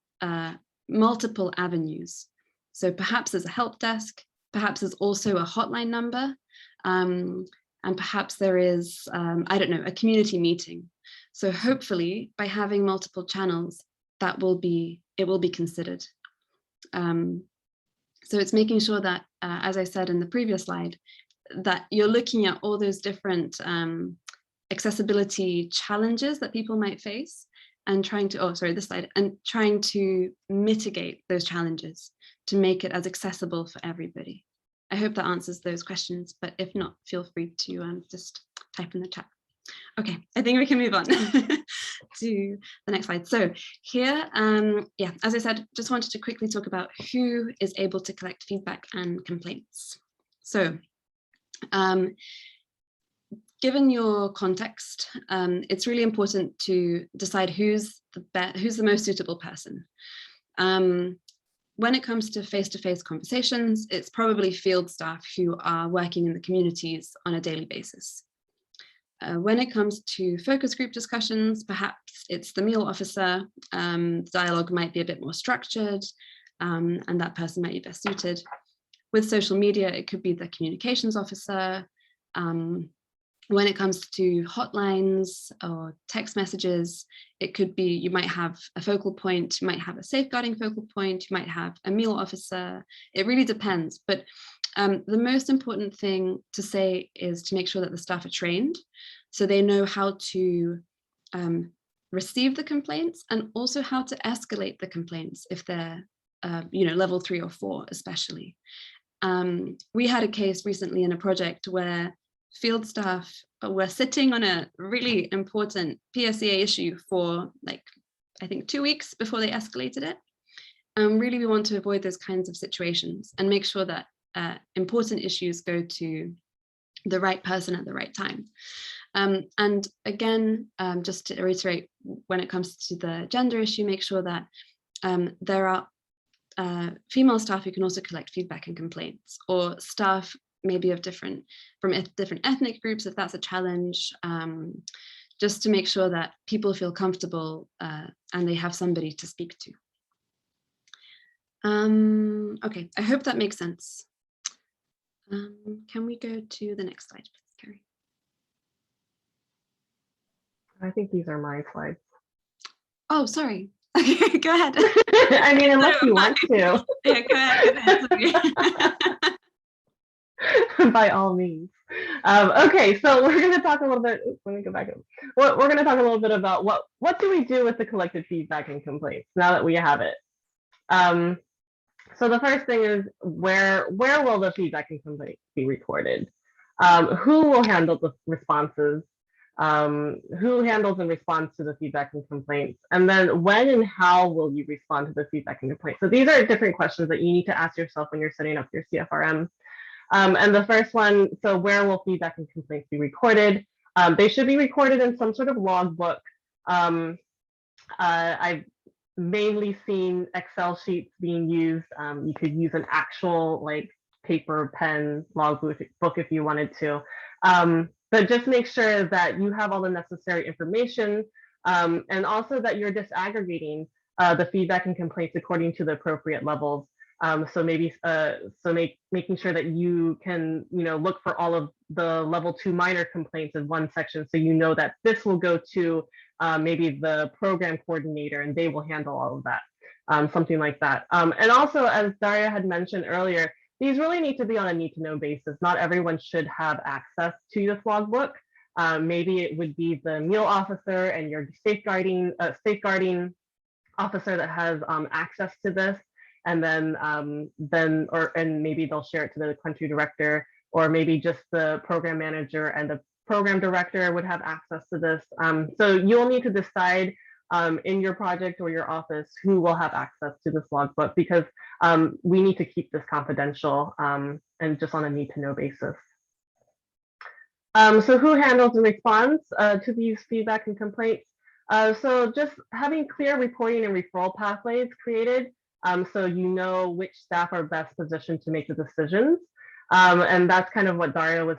multiple avenues. So perhaps there's a help desk, perhaps there's also a hotline number, and perhaps there is, I don't know, a community meeting. So hopefully by having multiple channels, it will be considered. So it's making sure that, as I said in the previous slide, that you're looking at all those different accessibility challenges that people might face and trying to, this slide, and trying to mitigate those challenges to make it as accessible for everybody. I hope that answers those questions, but if not, feel free to just type in the chat. Okay, I think we can move on to the next slide. So here, yeah, as I said, just wanted to quickly talk about who is able to collect feedback and complaints. So given your context, it's really important to decide who's the most suitable person. When it comes to face-to-face conversations, it's probably field staff who are working in the communities on a daily basis. When it comes to focus group discussions, perhaps it's the MEAL officer. Dialogue might be a bit more structured, and that person might be best suited. With social media, it could be the communications officer. When it comes to hotlines or text messages, it could be, you might have a focal point, you might have a safeguarding focal point, you might have a MEAL officer. It really depends. But the most important thing to say is to make sure that the staff are trained, so they know how to receive the complaints and also how to escalate the complaints if they're level 3 or 4 especially. We had a case recently in a project where field staff were sitting on a really important PSEA issue for like, I think 2 weeks before they escalated it. Really, we want to avoid those kinds of situations and make sure that important issues go to the right person at the right time. And again, just to reiterate, when it comes to the gender issue, make sure that there are female staff who can also collect feedback and complaints, or staff maybe of different ethnic groups, if that's a challenge, just to make sure that people feel comfortable and they have somebody to speak to. Okay, I hope that makes sense. Can we go to the next slide, please, Carrie? I think these are my slides. Oh, sorry. Okay, go ahead. I mean, unless you want to. Yeah, go ahead. By all means. Okay, so we're going to talk a little bit. Let me go back. We're going to talk a little bit about what do we do with the collected feedback and complaints now that we have it. So the first thing is where will the feedback and complaints be recorded? Who will handle the responses? Who handles and responds to the feedback and complaints? And then when and how will you respond to the feedback and complaints? So these are different questions that you need to ask yourself when you're setting up your CFRM. And the first one, so where will feedback and complaints be recorded? They should be recorded in some sort of logbook. I've mainly seen Excel sheets being used. You could use an actual like paper, pen, logbook if you wanted to. But just make sure that you have all the necessary information, and also that you're disaggregating the feedback and complaints according to the appropriate levels. So maybe making sure that you can look for all of the level 2 minor complaints in one section, so you know that this will go to maybe the program coordinator and they will handle all of that, something like that. And also, as Daria had mentioned earlier, these really need to be on a need-to-know basis. Not everyone should have access to this logbook. Maybe it would be the MEAL officer and your safeguarding officer that has access to this, and then maybe they'll share it to the country director, or maybe just the program manager and the program director would have access to this. So you'll need to decide in your project or your office who will have access to this logbook, because we need to keep this confidential and just on a need-to-know basis. So who handles and responds to these feedback and complaints? So just having clear reporting and referral pathways created, so you know which staff are best positioned to make the decisions. And that's kind of what Daria was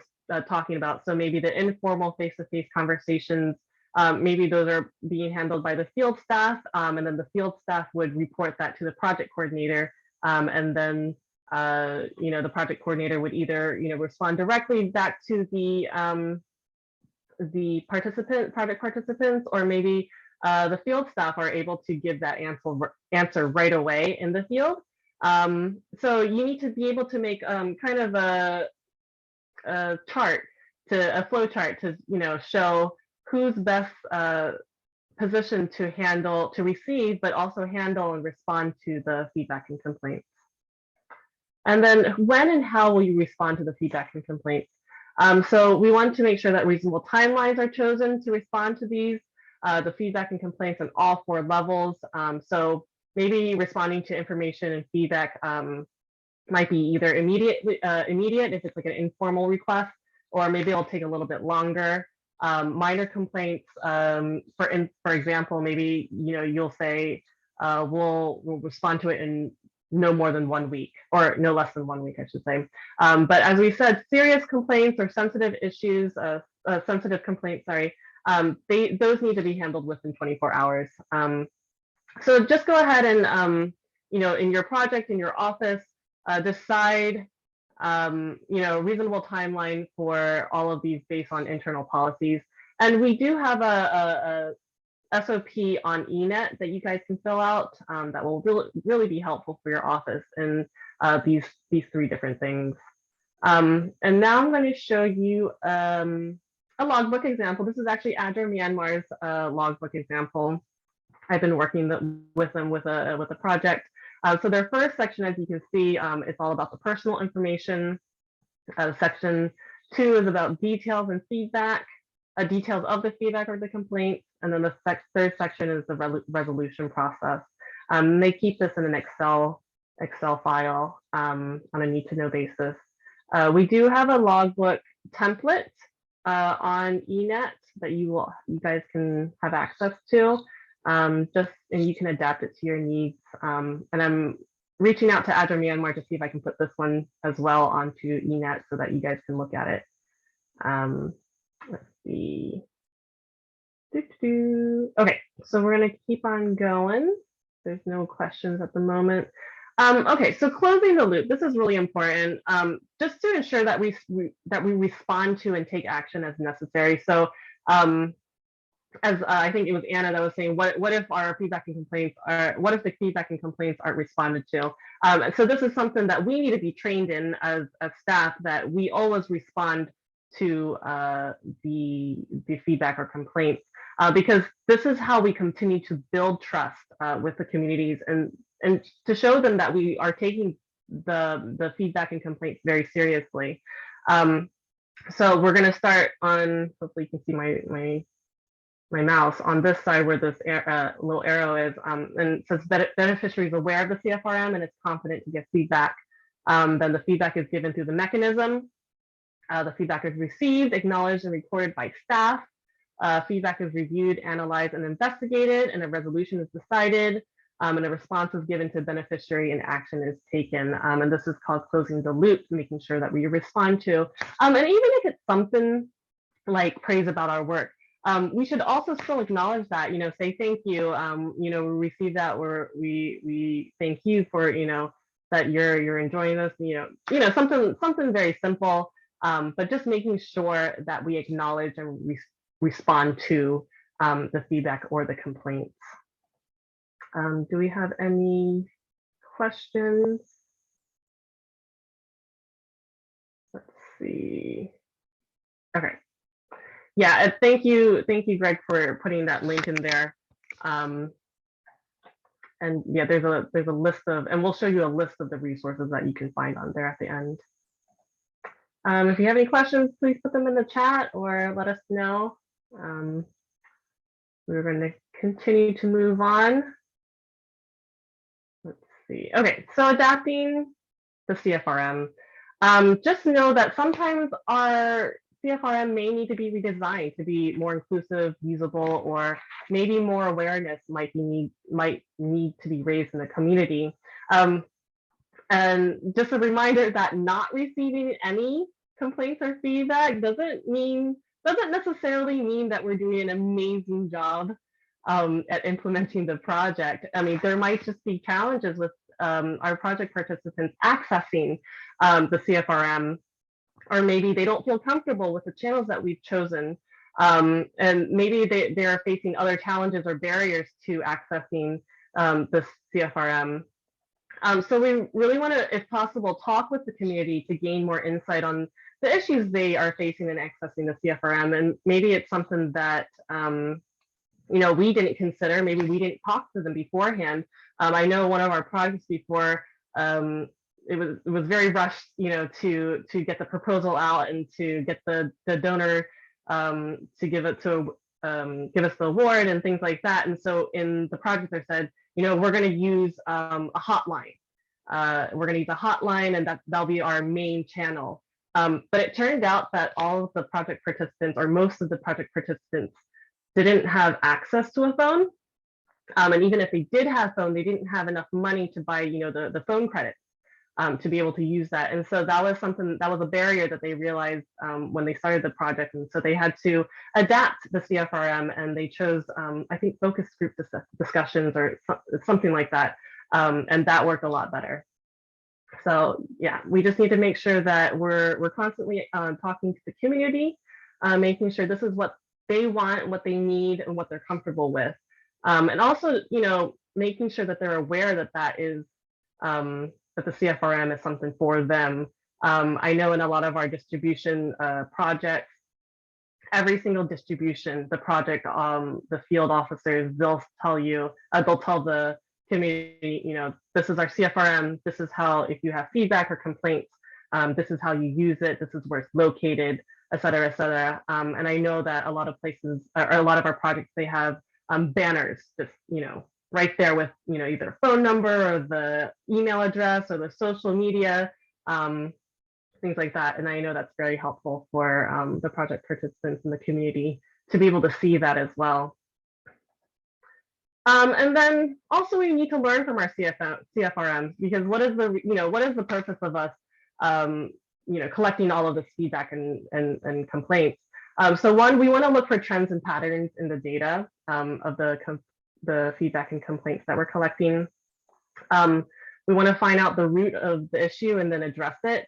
talking about. So maybe the informal face-to-face conversations, maybe those are being handled by the field staff, and then the field staff would report that to the project coordinator, and then the project coordinator would either respond directly back to the project participants, or maybe the field staff are able to give that answer right away in the field. So you need to be able to make kind of a flow chart to show who's best positioned to receive, but also handle and respond to the feedback and complaints. And then when and how will you respond to the feedback and complaints? So we want to make sure that reasonable timelines are chosen to respond to these, the feedback and complaints on all 4 levels. So maybe responding to information and feedback might be either immediate if it's like an informal request, or maybe it'll take a little bit longer. Minor complaints, for example, maybe you'll say we'll respond to it in no more than 1 week, or no less than 1 week, I should say. But as we said, serious complaints or sensitive issues, sensitive complaints, sorry, those need to be handled within 24 hours. So just go ahead and in your project, in your office, decide reasonable timeline for all of these based on internal policies. And we do have a SOP on eNet that you guys can fill out that will really be helpful for your office in these 3 different things. And now I'm going to show you a logbook example. This is actually ADRA Myanmar's logbook example. I've been working with them with a project. So their first section, as you can see, is all about the personal information. Section 2 is about details and feedback, details of the feedback or the complaint. And then the third section is the resolution process. They keep this in an Excel file on a need-to-know basis. We do have a logbook template on eNet that you guys can have access to. And you can adapt it to your needs. And I'm reaching out to ADRA Myanmar to see if I can put this one as well onto eNet so that you guys can look at it. Let's see. Okay, so we're going to keep on going. There's no questions at the moment. Okay, so closing the loop. This is really important, just to ensure that we respond to and take action as necessary. So, as I think it was Anna that was saying, what if our feedback and complaints are, what if the feedback and complaints aren't responded to? So this is something that we need to be trained in as staff, that we always respond to the feedback or complaints, because this is how we continue to build trust with the communities, and to show them that we are taking the feedback and complaints very seriously. So we're going to start on, hopefully you can see my mouse on this side where this little arrow is, and it says beneficiaries aware of the CFRM and is confident to give feedback. Then the feedback is given through the mechanism. The feedback is received, acknowledged, and recorded by staff. Feedback is reviewed, analyzed, and investigated, and a resolution is decided, and a response is given to beneficiary and action is taken. And this is called closing the loop, making sure that we respond to. And even if it's something like praise about our work, we should also still acknowledge that, say thank you, we received that, or we thank you for, that you're enjoying this, something very simple, but just making sure that we acknowledge and respond to the feedback or the complaints. Do we have any questions? Let's see. Okay. Yeah, thank you, Greg, for putting that link in there. And yeah, there's a list of, and we'll show you a list of the resources that you can find on there at the end. If you have any questions, please put them in the chat or let us know. We're going to continue to move on. Let's see. Okay, so adapting the CFRM. Just know that sometimes our CFRM may need to be redesigned to be more inclusive, usable, or maybe more awareness might need to be raised in the community. And just a reminder that not receiving any complaints or feedback doesn't necessarily mean that we're doing an amazing job at implementing the project. I mean, there might just be challenges with our project participants accessing the CFRM, or maybe they don't feel comfortable with the channels that we've chosen. And maybe they are facing other challenges or barriers to accessing the CFRM. So we really want to, if possible, talk with the community to gain more insight on the issues they are facing in accessing the CFRM. And maybe it's something that we didn't consider. Maybe we didn't talk to them beforehand. I know one of our projects before, it was very rushed, to get the proposal out and to get the donor to give us the award and things like that. And so in the project, they said, we're going to use a hotline. We're going to use a hotline, and that'll be our main channel. But it turned out that all of the project participants, or most of the project participants, didn't have access to a phone. And even if they did have phone, they didn't have enough money to buy, the phone credits to be able to use that. And so that was a barrier that they realized when they started the project. And so they had to adapt the CFRM, and they chose, I think, focus group discussions or something like that. And that worked a lot better. So yeah, we just need to make sure that we're constantly talking to the community, making sure this is what they want, what they need, and what they're comfortable with. And also, making sure that they're aware that is that the CFRM is something for them. I know in a lot of our distribution projects, every single distribution, the project, the field officers, they'll tell the community, this is our CFRM. This is how, if you have feedback or complaints, this is how you use it. This is where it's located, et cetera, et cetera. And I know that a lot of places, or a lot of our projects, they have banners, just, right there with, either a phone number or the email address or the social media, things like that. And I know that's very helpful for the project participants in the community to be able to see that as well. And then also we need to learn from our CFRMs, because what is the purpose of us, collecting all of this feedback and complaints? So one, we want to look for trends and patterns in the data of the feedback and complaints that we're collecting. We want to find out the root of the issue and then address it.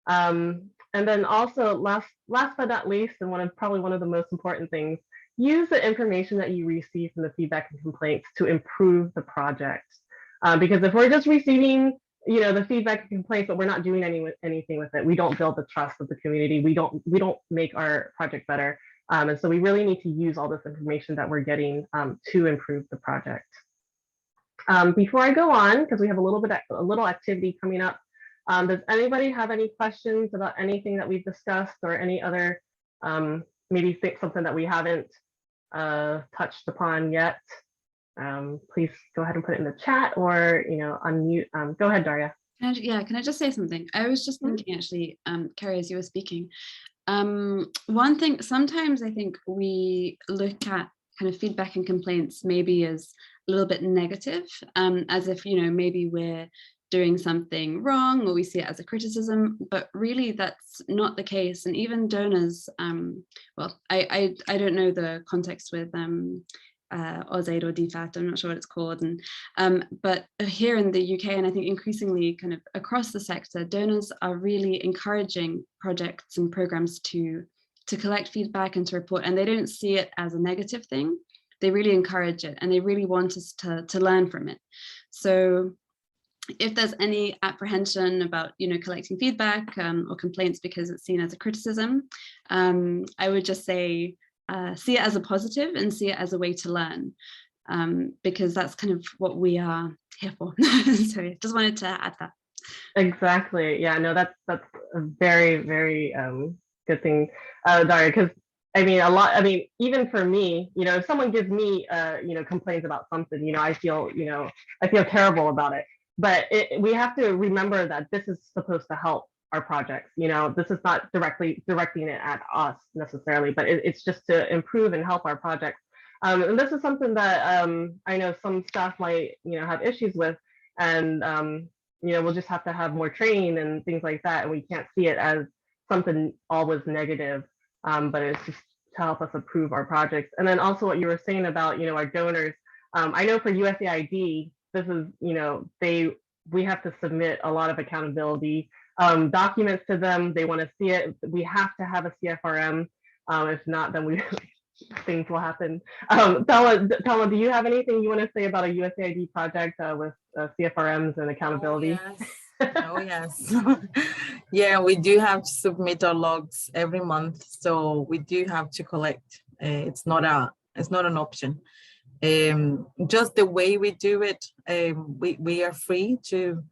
And then also, last but not least, and probably one of the most important things, use the information that you receive from the feedback and complaints to improve the project. Because if we're just receiving, the feedback and complaints, but we're not doing anything with it, we don't build the trust of the community. We don't make our project better. And so we really need to use all this information that we're getting to improve the project. Before I go on, because we have a little activity coming up, does anybody have any questions about anything that we've discussed, or any other maybe think something that we haven't touched upon yet? Please go ahead and put it in the chat, or unmute. Go ahead, Daria. Can I just say something? I was just thinking, actually, Carrie, as you were speaking, one thing, sometimes I think we look at kind of feedback and complaints maybe as a little bit negative, as if, maybe we're doing something wrong, or we see it as a criticism, but really that's not the case. And even donors, well, I don't know the context with AusAid or DFAT, I'm not sure what it's called, and but here in the UK, and I think increasingly kind of across the sector, donors are really encouraging projects and programs to collect feedback and to report, and they don't see it as a negative thing. They really encourage it, and they really want us to learn from it. So if there's any apprehension about collecting feedback or complaints because it's seen as a criticism, I would just say see it as a positive and see it as a way to learn, because that's kind of what we are here for. So just wanted to add that. Exactly. Yeah, no, that's a very, very good thing, Daria, because even for me, if someone gives me complaints about something, I feel terrible about it. But we have to remember that this is supposed to help our projects. This is not directly directing it at us necessarily, but it's just to improve and help our projects. And this is something that I know some staff might have issues with, and we'll just have to have more training and things like that. And we can't see it as something always negative, but it's just to help us improve our projects. And then also what you were saying about our donors. I know for USAID, this is we have to submit a lot of accountability documents to them. They want to see it. We have to have a CFRM. If not, then things will happen. Thelma, do you have anything you want to say about a USAID project with CFRMs and accountability? Oh, yes. Yeah, we do have to submit our logs every month, so we do have to collect. It's not an option. Just the way we do it, we are free to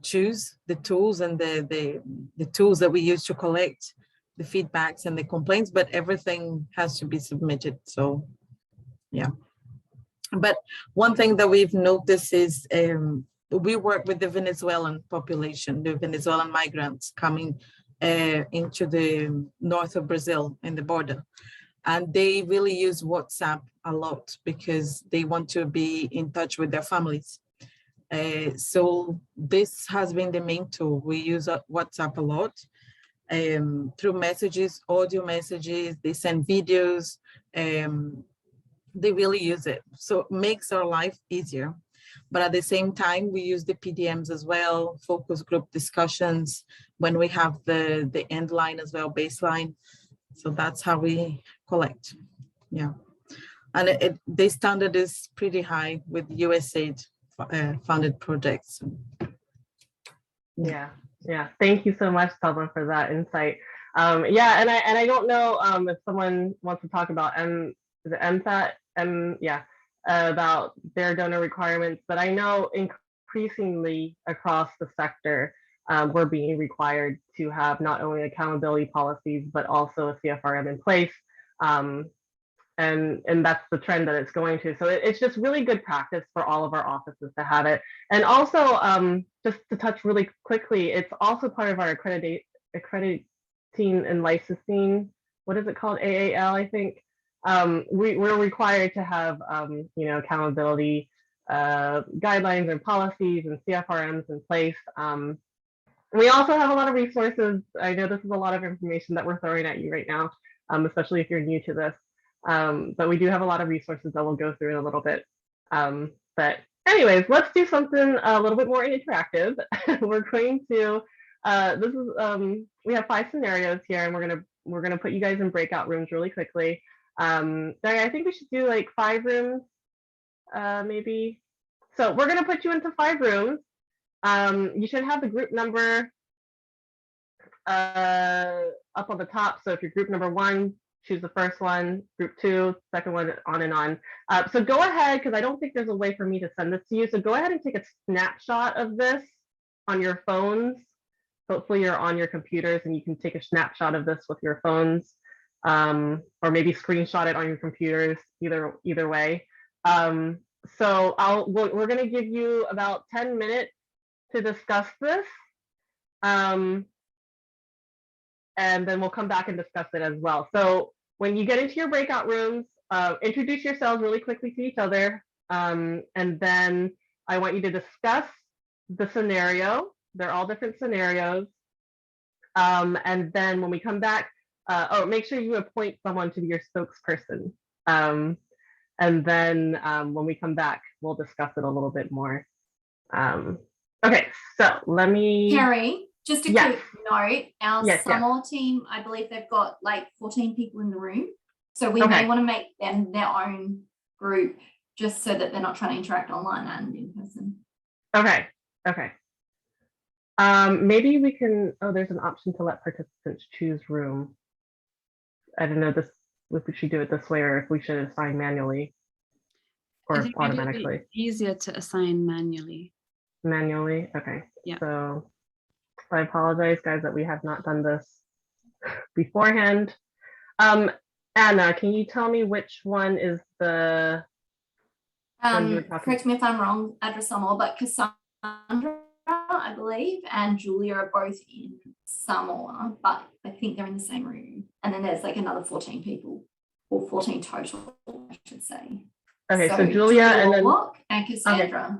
choose the tools and the tools that we use to collect the feedbacks and the complaints, but everything has to be submitted. So yeah. But one thing that we've noticed is we work with the Venezuelan population, the Venezuelan migrants coming into the north of Brazil in the border. And they really use WhatsApp a lot because they want to be in touch with their families. So this has been the main tool. We use WhatsApp a lot through messages, audio messages, they send videos, they really use it. So it makes our life easier. But at the same time, we use the PDMs as well, focus group discussions, when we have the end line as well, baseline. So that's how we collect. Yeah. And the standard is pretty high with USAID funded projects. Yeah. Thank you so much, Thelma, for that insight. Yeah, and I don't know if someone wants to talk about MSAT, about their donor requirements, but I know increasingly across the sector, we're being required to have not only accountability policies, but also a CFRM in place. And that's the trend that it's going to. So it's just really good practice for all of our offices to have it. And also, just to touch really quickly, it's also part of our accrediting and licensing, what is it called? AAL, I think. We're required to have, accountability guidelines and policies and CFRMs in place. We also have a lot of resources. I know this is a lot of information that we're throwing at you right now, especially if you're new to this. But we do have a lot of resources that we'll go through in a little bit. But anyways, let's do something a little bit more interactive. We're going to, we have 5 scenarios here, and we're gonna put you guys in breakout rooms really quickly. I think we should do like 5 rooms, maybe. So we're gonna put you into 5 rooms. You should have the group number up on the top. So if you're group number 1, choose the first one, group 2, second one, on and on. So go ahead, because I don't think there's a way for me to send this to you. So go ahead and take a snapshot of this on your phones. Hopefully you're on your computers and you can take a snapshot of this with your phones, or maybe screenshot it on your computers, either way. So we're gonna give you about 10 minutes to discuss this. And then we'll come back and discuss it as well. So when you get into your breakout rooms, introduce yourselves really quickly to each other. And then I want you to discuss the scenario. They're all different scenarios. And then when we come back, make sure you appoint someone to be your spokesperson. And then when we come back, we'll discuss it a little bit more. Okay, so let me... Carrie, just a quick note, our Samoa team, I believe they've got like 14 people in the room. So we may want to make them their own group just so that they're not trying to interact online and in person. Okay. Maybe we can, there's an option to let participants choose room. I don't know if we should do it this way or if we should assign manually or automatically. It'd be easier to assign manually. Manually, okay. Yeah. So I apologize, guys, that we have not done this beforehand. Anna, can you tell me which one is the one you were talking? Correct me if I'm wrong, ADRA Samoa, but Cassandra, I believe, and Julia are both in Samoa, but I think they're in the same room. And then there's like another 14 people, or 14 total, I should say. Okay, so Julia and then Cassandra. Okay.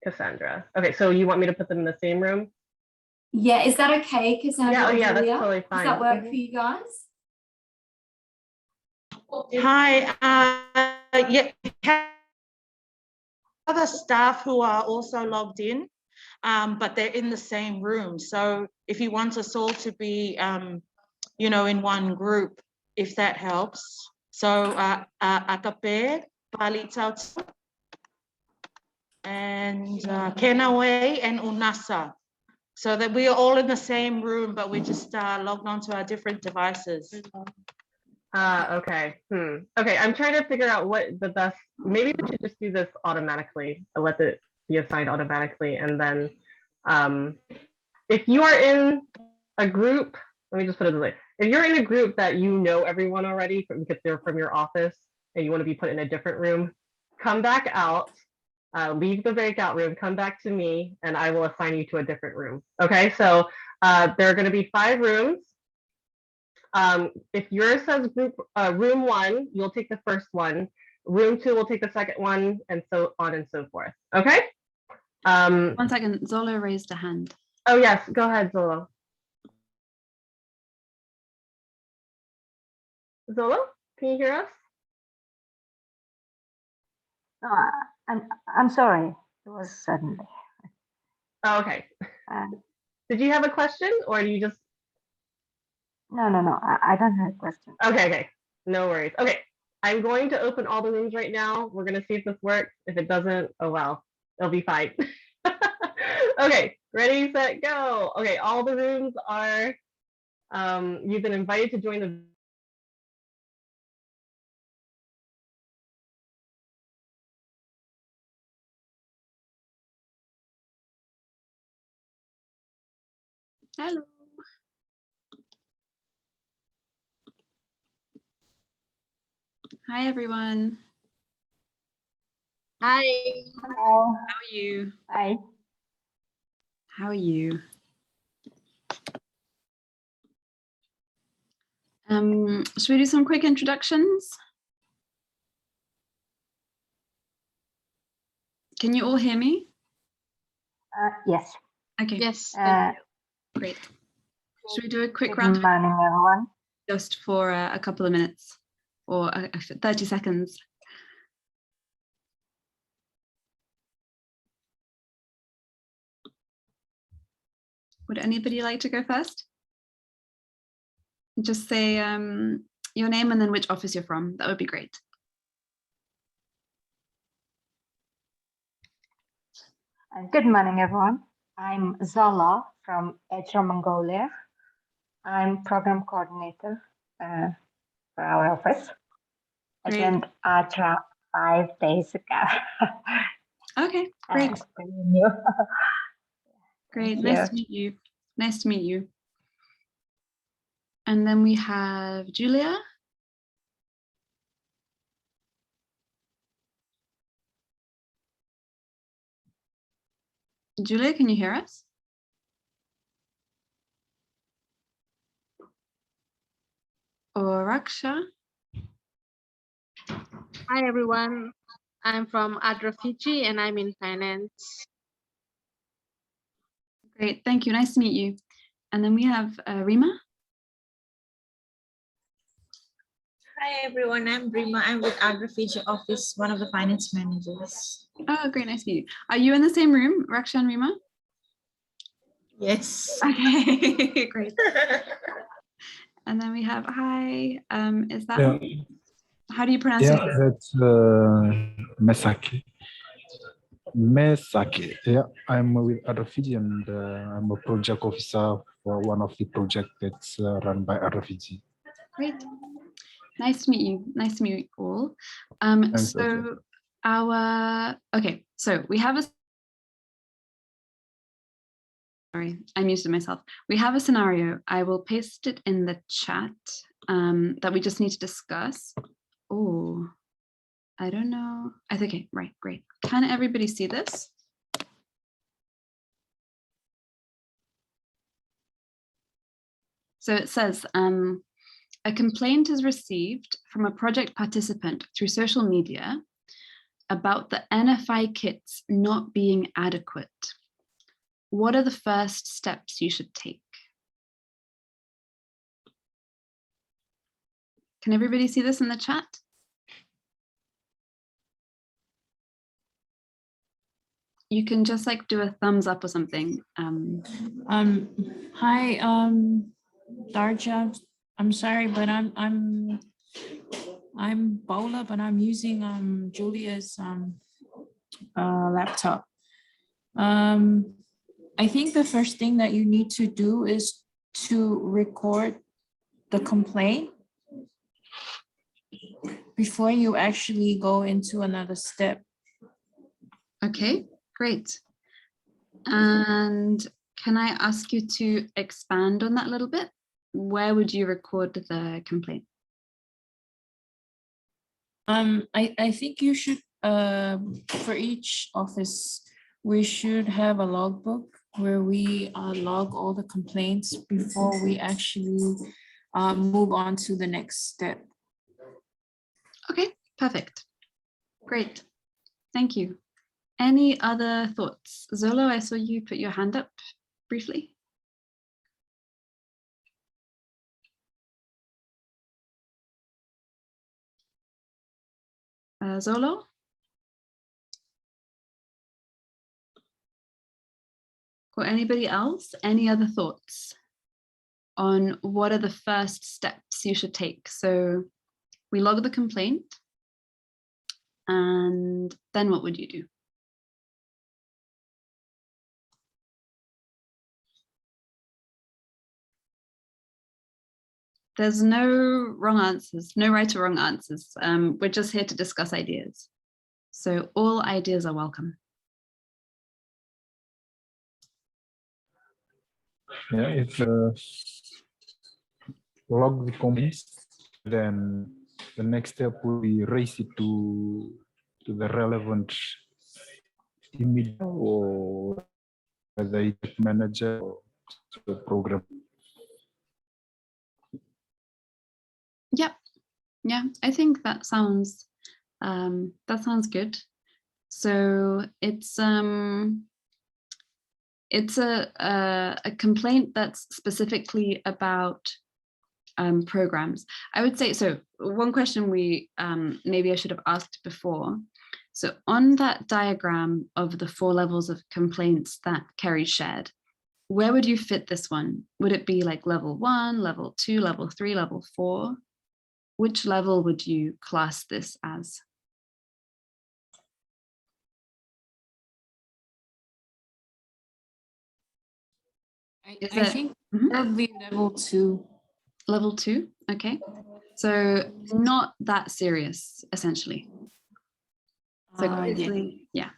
Cassandra. Okay, so you want me to put them in the same room? Yeah, is that okay, Cassandra? Yeah, that's totally fine. Does that work for you guys? Hi, other staff who are also logged in, but they're in the same room. So if you want us all to be, in one group, if that helps. So Akape, Palitau, and Kenawe and Unasa. So that we are all in the same room, but we just logged onto our different devices. Okay. Okay, I'm trying to figure out what the best, maybe we should just do this automatically, let it be assigned automatically. And then if you are in a group, let me just put it this way. If you're in a group that you know everyone already because they're from your office and you want to be put in a different room, come back out, leave the breakout room, come back to me, and I will assign you to a different room. Okay, so there are going to be 5 rooms. If yours says group room 1, you'll take the first one. Room 2 will take the second one, and so on and so forth. Okay. 1 second, Zolo raised a hand. Oh yes, go ahead, Zolo. Zolo, can you hear us? I'm sorry. It was suddenly. Oh, okay. Did you have a question, or do you just? No. I don't have a question. Okay. No worries. Okay, I'm going to open all the rooms right now. We're gonna see if this works. If it doesn't, oh well, it'll be fine. Okay, ready, set, go. Okay, all the rooms are. You've been invited to join the Hello. Hi, everyone. Hi. Hello. How are you? Hi. How are you? Should we do some quick introductions? Can you all hear me? Yes. Okay. Yes. Great. Should we do a quick Good round morning, everyone. just for a couple of minutes or 30 seconds? Would anybody like to go first? Just say your name and then which office you're from. That would be great. Good morning, everyone. I'm Zala from ADRA Mongolia. I'm program coordinator for our office. I Great. joined ADRA 5 days ago. Okay, great. New. Great. Thank Nice you. to meet you. Nice to meet you. And then we have Julia. Julia, can you hear us? Or Raksha? Hi everyone, I'm from ADRA Fiji and I'm in finance. Great, thank you. Nice to meet you. And then we have Rima. Hi everyone, I'm Rima. I'm with ADRA Fiji office, one of the finance managers. Oh, great, nice to meet you. Are you in the same room, Raksha and Rima? Yes. Okay, great. And then we have, hi, is that, how do you pronounce it? Yeah, that's Mesaki. Mesaki. Yeah, I'm with ADRA Fiji and I'm a project officer for one of the projects that's run by ADRA Fiji. Great. Nice to meet you. Nice to meet you all. So okay, so we have a, sorry, I muted myself. We have a scenario. I will paste it in the chat that we just need to discuss. Oh, I don't know. Okay, right, great. Can everybody see this? So it says, a complaint is received from a project participant through social media about the NFI kits not being adequate. What are the first steps you should take? Can everybody see this in the chat? You can just like do a thumbs up or something. Hi, Darja. I'm sorry, but I'm Bola, but I'm using Julia's laptop. I think the first thing that you need to do is to record the complaint before you actually go into another step. Okay, great. And can I ask you to expand on that a little bit? Where would you record the complaint? I think you should, for each office, we should have a logbook where we log all the complaints before we actually move on to the next step. Okay, perfect. Great. Thank you. Any other thoughts? Zolo, I saw you put your hand up briefly. Zolo? Or anybody else? Any other thoughts on what are the first steps you should take? So we log the complaint, and then what would you do? There's no wrong answers, no right or wrong answers. We're just here to discuss ideas. So all ideas are welcome. Yeah, if log the complaints, then the next step will be raise it to the relevant immediate or the manager or the program. Yep. Yeah, I think that sounds good. So it's a complaint that's specifically about programs. I would say, so one question we maybe I should have asked before. So on that diagram of the 4 levels of complaints that Kerry shared, where would you fit this one? Would it be like level 1, level 2, level 3, level 4? Which level would you class this as? I think probably level 2. Level 2, okay. So not that serious, essentially. So obviously, yeah,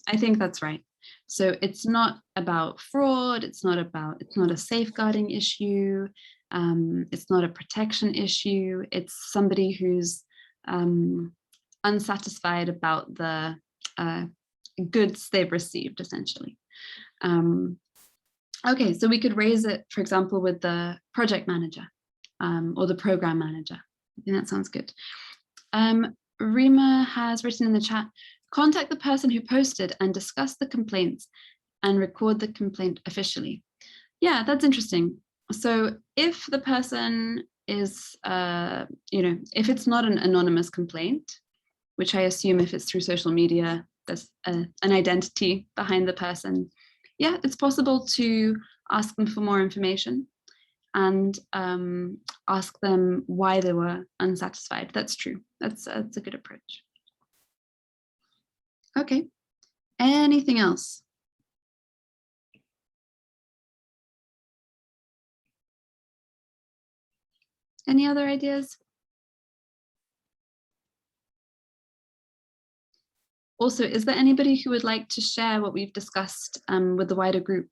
I think that's right. So it's not about fraud, it's not a safeguarding issue, it's not a protection issue, it's somebody who's unsatisfied about the goods they've received, essentially. Okay, so we could raise it, for example, with the project manager or the program manager. I think that sounds good. Rima has written in the chat, contact the person who posted and discuss the complaints and record the complaint officially. Yeah, that's interesting. So if the person is, if it's not an anonymous complaint, which I assume if it's through social media, there's an identity behind the person. Yeah, it's possible to ask them for more information and ask them why they were unsatisfied. That's true. That's a good approach. Okay, anything else? Any other ideas? Also, is there anybody who would like to share what we've discussed with the wider group?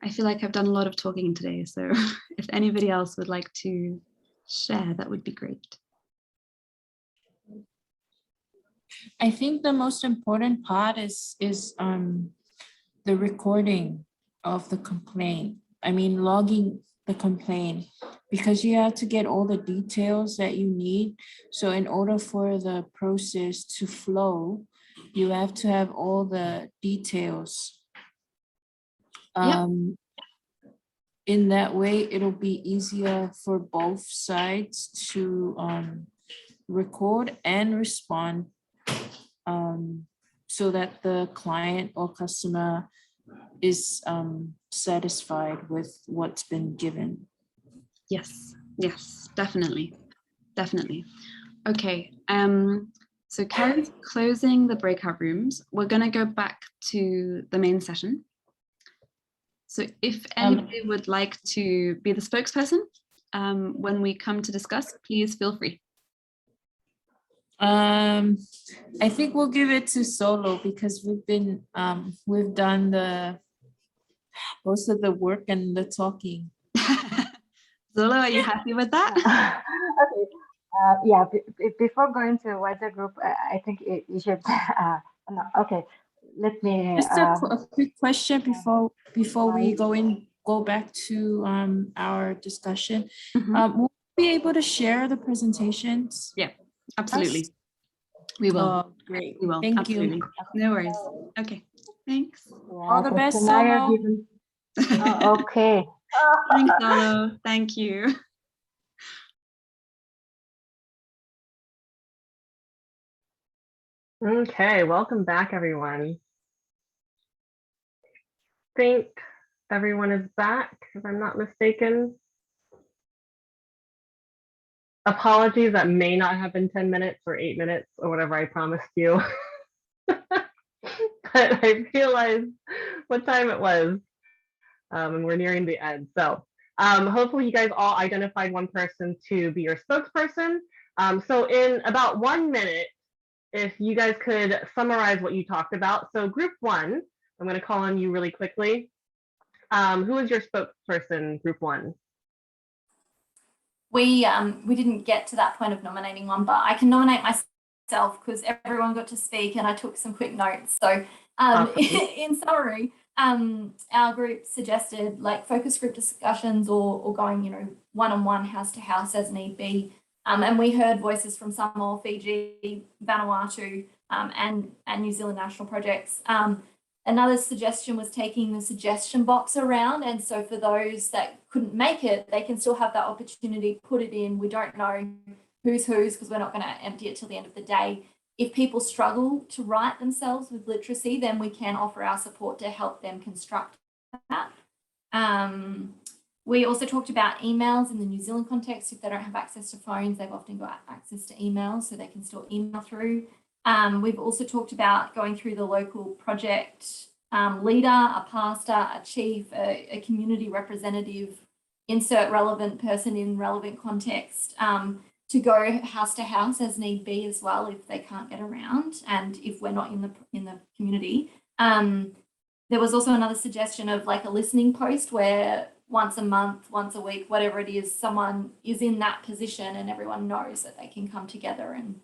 I feel like I've done a lot of talking today, so if anybody else would like to share, that would be great. I think the most important part is the recording of the complaint. I mean, logging the complaint, because you have to get all the details that you need. So in order for the process to flow, you have to have all the details. In that way, it'll be easier for both sides to record and respond so that the client or customer is satisfied with what's been given. Yes, yes, definitely, definitely. Okay, so Kerry's closing the breakout rooms. We're going to go back to the main session. So if anybody would like to be the spokesperson when we come to discuss, please feel free. I think we'll give it to Solo because we've done most of the work and the talking. Solo, are you happy with that? Okay. Yeah. Before going to wider group, I think you should. No, okay. Let me. Just a quick question before we go back to our discussion. Will we be able to share the presentations? Yeah, absolutely. We will. Oh, great. We will. Thank absolutely. you. No worries. Okay. Thanks. All the best, Solo. Okay. Thanks, Solo. Thank you. Okay, welcome back, everyone. I think everyone is back, if I'm not mistaken. Apologies, that may not have been 10 minutes or 8 minutes or whatever I promised you. But I realized what time it was, and we're nearing the end. So hopefully you guys all identified one person to be your spokesperson. So in about 1 minute, if you guys could summarize what you talked about. So group 1, I'm going to call on you really quickly. Who is your spokesperson, group 1? We didn't get to that point of nominating one, but I can nominate myself because everyone got to speak and I took some quick notes. So in summary, our group suggested like focus group discussions or going, one-on-one house to house as need be. And we heard voices from Samoa, Fiji, Vanuatu, and New Zealand national projects. Another suggestion was taking the suggestion box around. And so for those that couldn't make it, they can still have that opportunity, put it in. We don't know who's because we're not going to empty it till the end of the day. If people struggle to write themselves with literacy, then we can offer our support to help them construct that. We also talked about emails in the New Zealand context. If they don't have access to phones, they've often got access to emails, so they can still email through. We've also talked about going through the local project leader, a pastor, a chief, a community representative, insert relevant person in relevant context, to go house to house as need be as well if they can't get around and if we're not in the community. There was also another suggestion of like a listening post where once a month, once a week, whatever it is, someone is in that position and everyone knows that they can come together and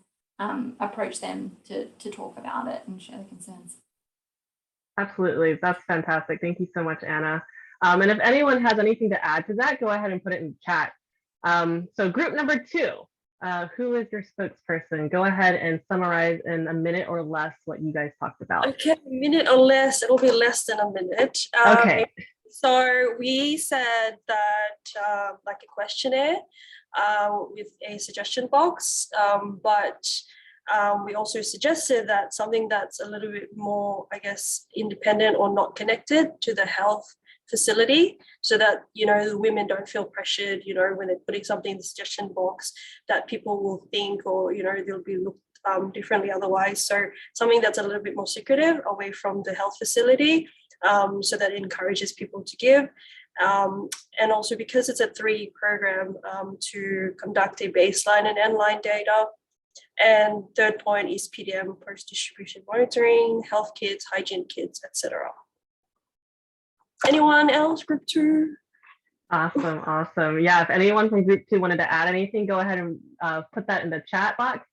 approach them to talk about it and share their concerns. Absolutely, that's fantastic. Thank you so much, Anna. And if anyone has anything to add to that, go ahead and put it in the chat. So group number 2, who is your spokesperson? Go ahead and summarize in a minute or less what you guys talked about. Okay, a minute or less, it'll be less than a minute. Okay. So we said that like a questionnaire with a suggestion box, but we also suggested that something that's a little bit more, I guess, independent or not connected to the health facility, so that the women don't feel pressured when they're putting something in the suggestion box that people will think, or they'll be looked differently otherwise. So something that's a little bit more secretive away from the health facility, so that it encourages people to give. And also because it's a 3 program, to conduct a baseline and endline data. And third point is PDM, post-distribution monitoring, health kits, hygiene kits, etc. Anyone else, group 2? Awesome. Yeah, if anyone from group 2 wanted to add anything, go ahead and put that in the chat box.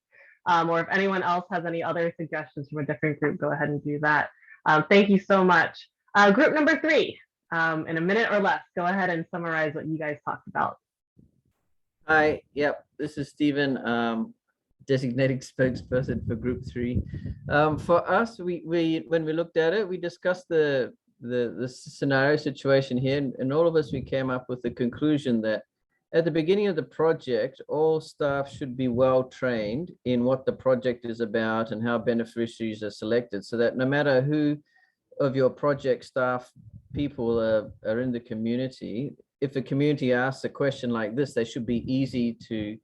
Or if anyone else has any other suggestions from a different group, go ahead and do that. Thank you so much. Group number 3, in a minute or less, go ahead and summarize what you guys talked about. Hi, yep, this is Stephen, designated spokesperson for group 3. For us, we when we looked at it, we discussed the scenario situation here, and all of us, we came up with the conclusion that at the beginning of the project, all staff should be well trained in what the project is about and how beneficiaries are selected, so that no matter who of your project staff people are in the community, if the community asks a question like this, they should be easy to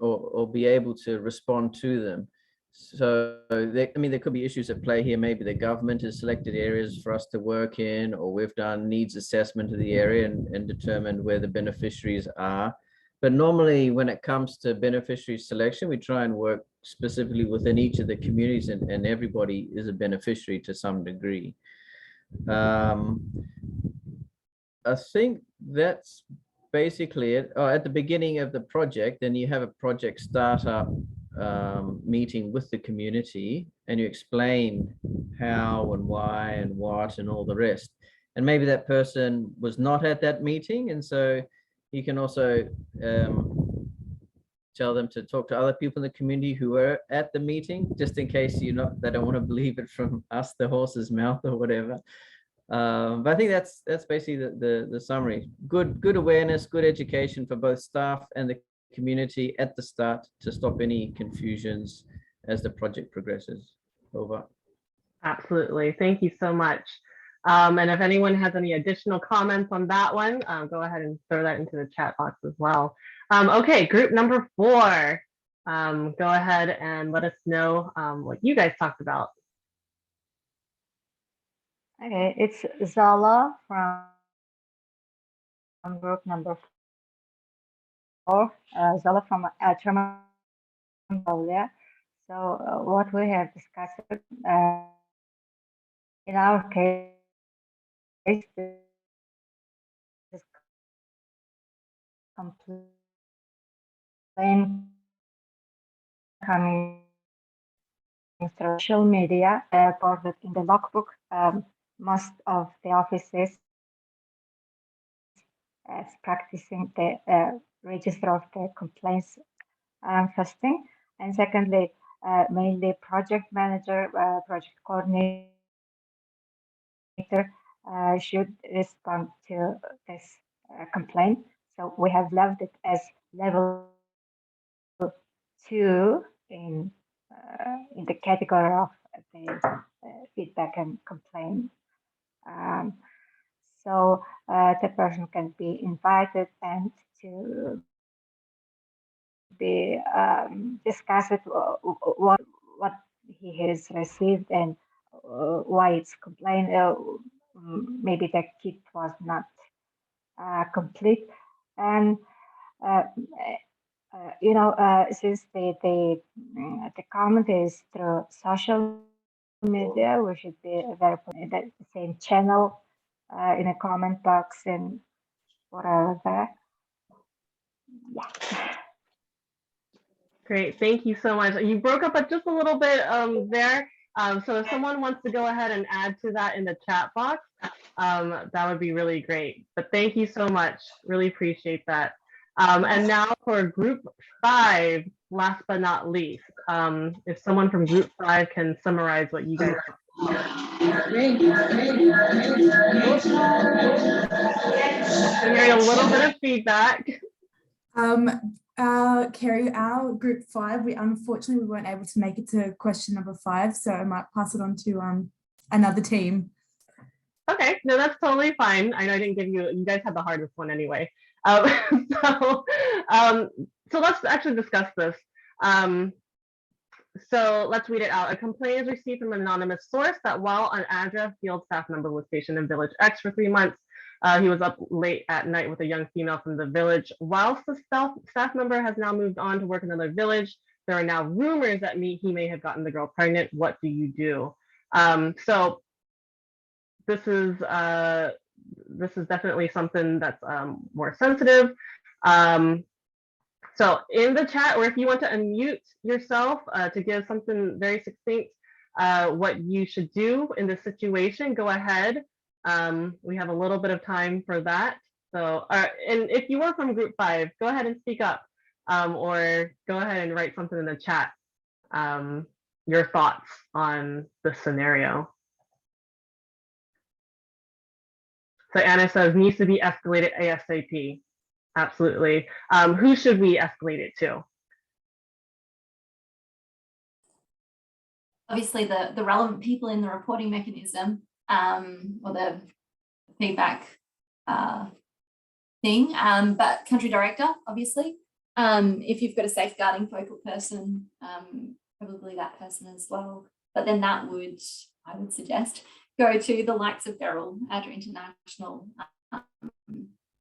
or be able to respond to them. So there could be issues at play here. Maybe the government has selected areas for us to work in, or we've done needs assessment of the area and determined where the beneficiaries are. But normally when it comes to beneficiary selection, we try and work specifically within each of the communities, and everybody is a beneficiary to some degree. I think that's basically it. At the beginning of the project, then you have a project startup meeting with the community, and you explain how and why and what and all the rest. And maybe that person was not at that meeting, and so you can also tell them to talk to other people in the community who were at the meeting, just in case they don't want to believe it from us, the horse's mouth or whatever. But I think that's basically the summary. Good awareness, good education for both staff and the community at the start to stop any confusions as the project progresses. Over. Absolutely. Thank you so much. And if anyone has any additional comments on that one, go ahead and throw that into the chat box as well. Okay, group number 4. Go ahead and let us know what you guys talked about. Okay, it's Zala from group number 4. Zala from Mongolia. So what we have discussed in our case, complaint coming through social media recorded in the logbook. Most of the offices is practicing the register of the complaints first thing. And secondly, mainly project manager, project coordinator should respond to this complaint. So we have left it as level 2 in the category of the feedback and complaint. So the person can be invited and to be discussed what he has received and why it's complained. Maybe the kit was not complete, and since the comment is through social media, we should be very the same channel in a comment box and whatever there. Yeah. Great, thank you so much. You broke up just a little bit there. So if someone wants to go ahead and add to that in the chat box, that would be really great. But thank you so much. Really appreciate that. And now for group 5, last but not least, if someone from group 5 can summarize what you guys I'm hearing a little bit of feedback. Carrie, our group 5, we unfortunately weren't able to make it to question number 5, so I might pass it on to another team. Okay, no, that's totally fine. I know I didn't give you guys had the hardest one anyway. So let's actually discuss this. So let's read it out. A complaint is received from an anonymous source that while an ADRA field staff member was stationed in Village X for 3 months, he was up late at night with a young female from the village. Whilst the staff member has now moved on to work in another village, there are now rumors that he may have gotten the girl pregnant. What do you do? So this is definitely something that's more sensitive. So in the chat, or if you want to unmute yourself to give something very succinct, what you should do in this situation, go ahead. We have a little bit of time for that. So, and if you are from group 5, go ahead and speak up, or go ahead and write something in the chat, your thoughts on the scenario. So Anna says, needs to be escalated ASAP. Absolutely. Who should we escalate it to? Obviously the relevant people in the reporting mechanism, or the feedback thing, but country director, obviously. If you've got a safeguarding focal person, probably that person as well. But then that would, I would suggest, go to the likes of Beryl, ADRA International,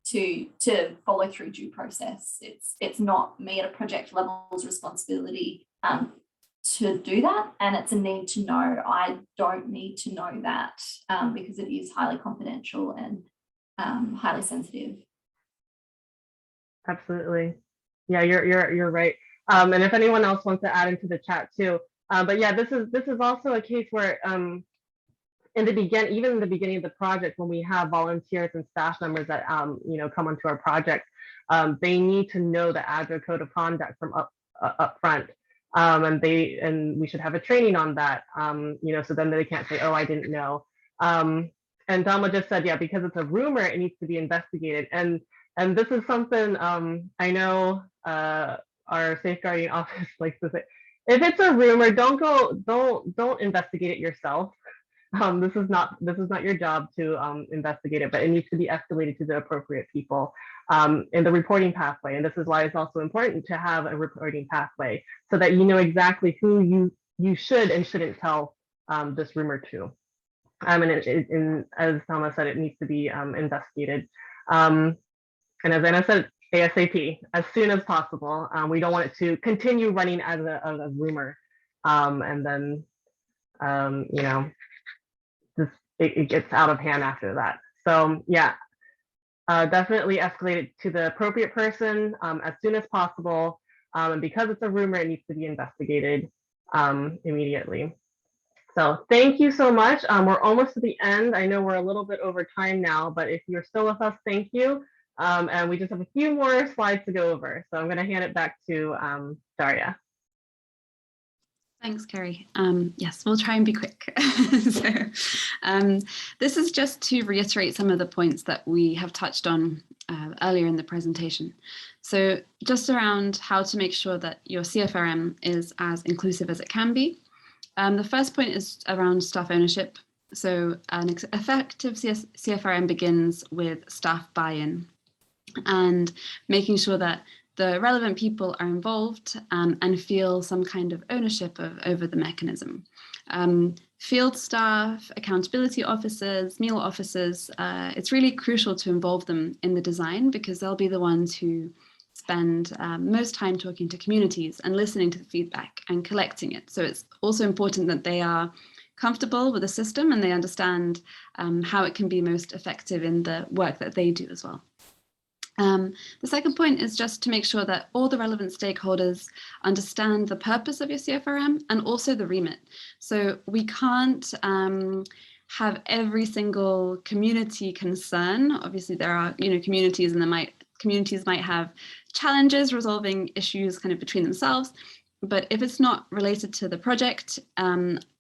to follow through due process. It's not me at a project level's responsibility to do that, and it's a need to know. I don't need to know that because it is highly confidential and highly sensitive. Absolutely. Yeah, you're right. And if anyone else wants to add into the chat too. But yeah, this is also a case where even in the beginning of the project, when we have volunteers and staff members that come onto our project, they need to know the ADRA code of conduct from up front. And we should have a training on that, so then they can't say, oh, I didn't know. And Dama just said, yeah, because it's a rumor, it needs to be investigated. And this is something I know our safeguarding office likes to say, if it's a rumor, don't investigate it yourself. This is not your job to investigate it, but it needs to be escalated to the appropriate people in the reporting pathway. And this is why it's also important to have a reporting pathway so that you know exactly who you should and shouldn't tell this rumor to. And as Thelma said, it needs to be investigated. And as Anna said, ASAP, as soon as possible. We don't want it to continue running as a rumor, and then it gets out of hand after that. So yeah, definitely escalate it to the appropriate person as soon as possible. And because it's a rumor, it needs to be investigated immediately. So thank you so much. We're almost to the end. I know we're a little bit over time now, but if you're still with us, thank you. And we just have a few more slides to go over. So I'm going to hand it back to Daria. Thanks, Kerry. Yes, we'll try and be quick. So, this is just to reiterate some of the points that we have touched on earlier in the presentation. So just around how to make sure that your CFRM is as inclusive as it can be. The first point is around staff ownership. So an effective CFRM begins with staff buy-in and making sure that the relevant people are involved and feel some kind of ownership over the mechanism. Field staff, accountability officers, MEAL officers, it's really crucial to involve them in the design because they'll be the ones who spend most time talking to communities and listening to the feedback and collecting it. So it's also important that they are comfortable with the system and they understand how it can be most effective in the work that they do as well. The second point is just to make sure that all the relevant stakeholders understand the purpose of your CFRM and also the remit. So we can't have every single community concern. Obviously there are, communities and communities might have challenges resolving issues kind of between themselves, but if it's not related to the project,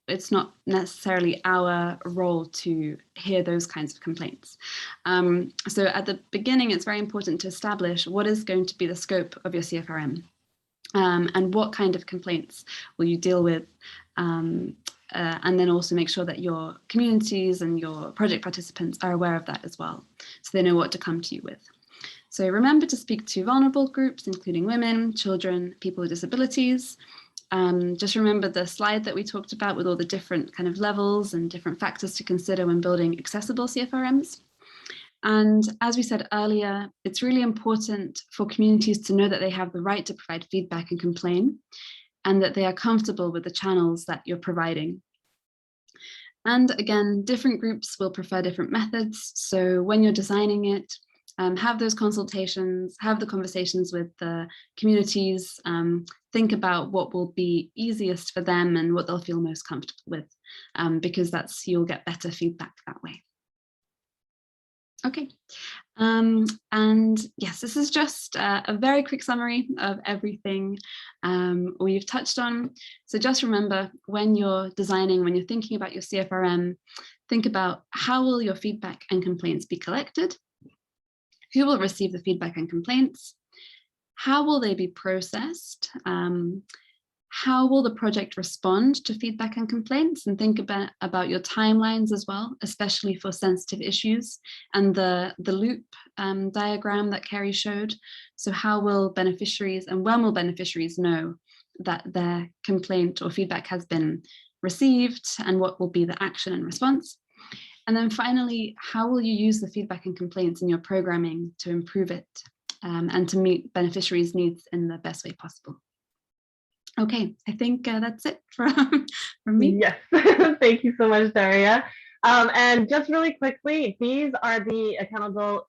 it's not necessarily our role to hear those kinds of complaints. So at the beginning, it's very important to establish what is going to be the scope of your CFRM and what kind of complaints will you deal with. And then also make sure that your communities and your project participants are aware of that as well, so they know what to come to you with. So remember to speak to vulnerable groups, including women, children, people with disabilities. Just remember the slide that we talked about with all the different kind of levels and different factors to consider when building accessible CFRMs. And as we said earlier, it's really important for communities to know that they have the right to provide feedback and complain, and that they are comfortable with the channels that you're providing. And again, different groups will prefer different methods. So when you're designing it, have those consultations, have the conversations with the communities, think about what will be easiest for them and what they'll feel most comfortable with, because you'll get better feedback that way. Okay, and yes, this is just a very quick summary of everything we've touched on. So just remember, when you're designing, when you're thinking about your CFRM, think about how will your feedback and complaints be collected? Who will receive the feedback and complaints? How will they be processed? How will the project respond to feedback and complaints? And think about your timelines as well, especially for sensitive issues, and the loop diagram that Kerry showed. So how will beneficiaries and when will beneficiaries know that their complaint or feedback has been received, and what will be the action and response? And then finally, how will you use the feedback and complaints in your programming to improve it and to meet beneficiaries' needs in the best way possible? Okay, I think that's it from me. Yes, thank you so much, Daria. And just really quickly, these are the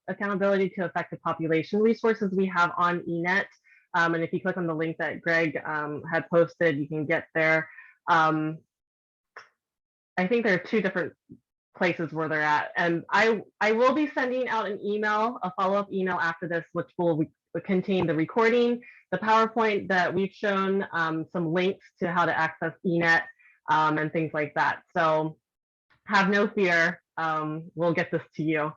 accountability to affected population resources we have on eNet. And if you click on the link that Greg had posted, you can get there. I think there are two different places where they're at. And I will be sending out an email, a follow-up email after this, which will contain the recording, the PowerPoint that we've shown, some links to how to access eNet and things like that. So have no fear, we'll get this to you.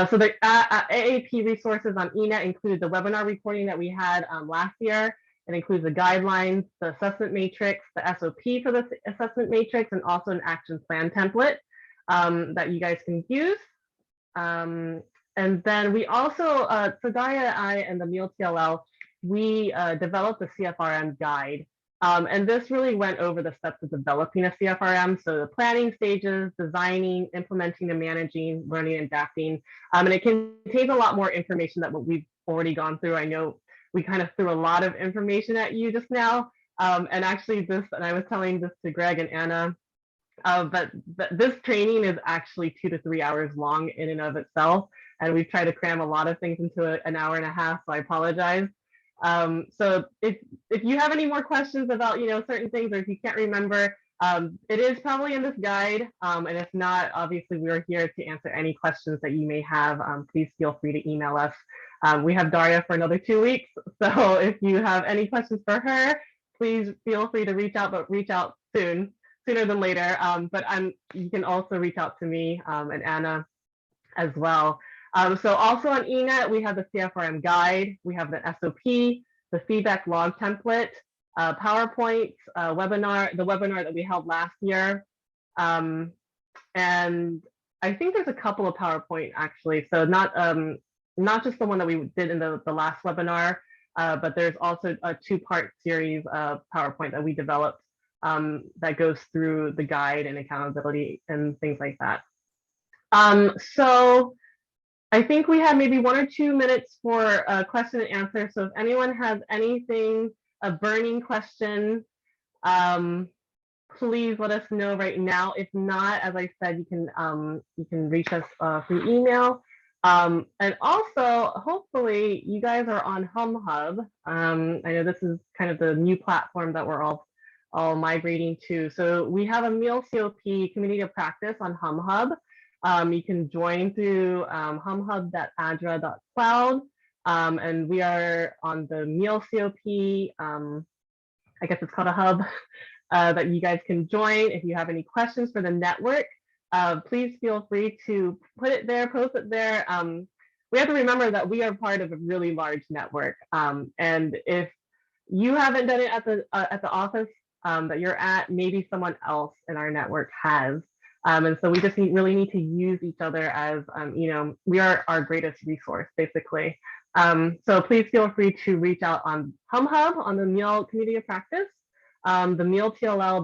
So the AAP resources on eNet include the webinar recording that we had last year. It includes the guidelines, the assessment matrix, the SOP for the assessment matrix, and also an action plan template that you guys can use. And then we also, so Daria and I and the MEAL TLL, we developed a CFRM guide. And this really went over the steps of developing a CFRM. So the planning stages, designing, implementing and managing, learning and adapting. And it contains a lot more information than what we've already gone through. I know we kind of threw a lot of information at you just now. And actually this, and I was telling this to Greg and Anna, but this training is actually 2 to 3 hours long in and of itself. and we've tried to cram a lot of things into an hour and a half, so I apologize. So if you have any more questions about, certain things, or if you can't remember, it is probably in this guide. And if not, obviously we are here to answer any questions that you may have. Please feel free to email us. We have Daria for another 2 weeks. So if you have any questions for her, please feel free to reach out, but reach out sooner than later. But you can also reach out to me and Anna as well. So also on ENET, we have the CFRM guide, we have the SOP, the feedback log template, PowerPoint, the webinar that we held last year. And I think there's a couple of PowerPoint actually. So not just the one that we did in the last webinar, but there's also a 2-part series of PowerPoint that we developed that goes through the guide and accountability and things like that. So I think we have maybe 1 or 2 minutes for question and answer. So if anyone has anything, a burning question, please let us know right now. If not, as I said, you can reach us through email. And also, hopefully, you guys are on HumHub. I know this is kind of the new platform that we're all migrating to. So we have a MEAL COP community of practice on HumHub. You can join through humhub.adra.cloud, and we are on the MEAL COP, I guess it's called a hub, that you guys can join. If you have any questions for the network, please feel free to put it there, post it there. We have to remember that we are part of a really large network, and if you haven't done it at the office that you're at, maybe someone else in our network has. And so we just really need to use each other as, we are our greatest resource, basically. So please feel free to reach out on HumHub, on the MEAL community of practice. The MEAL TLL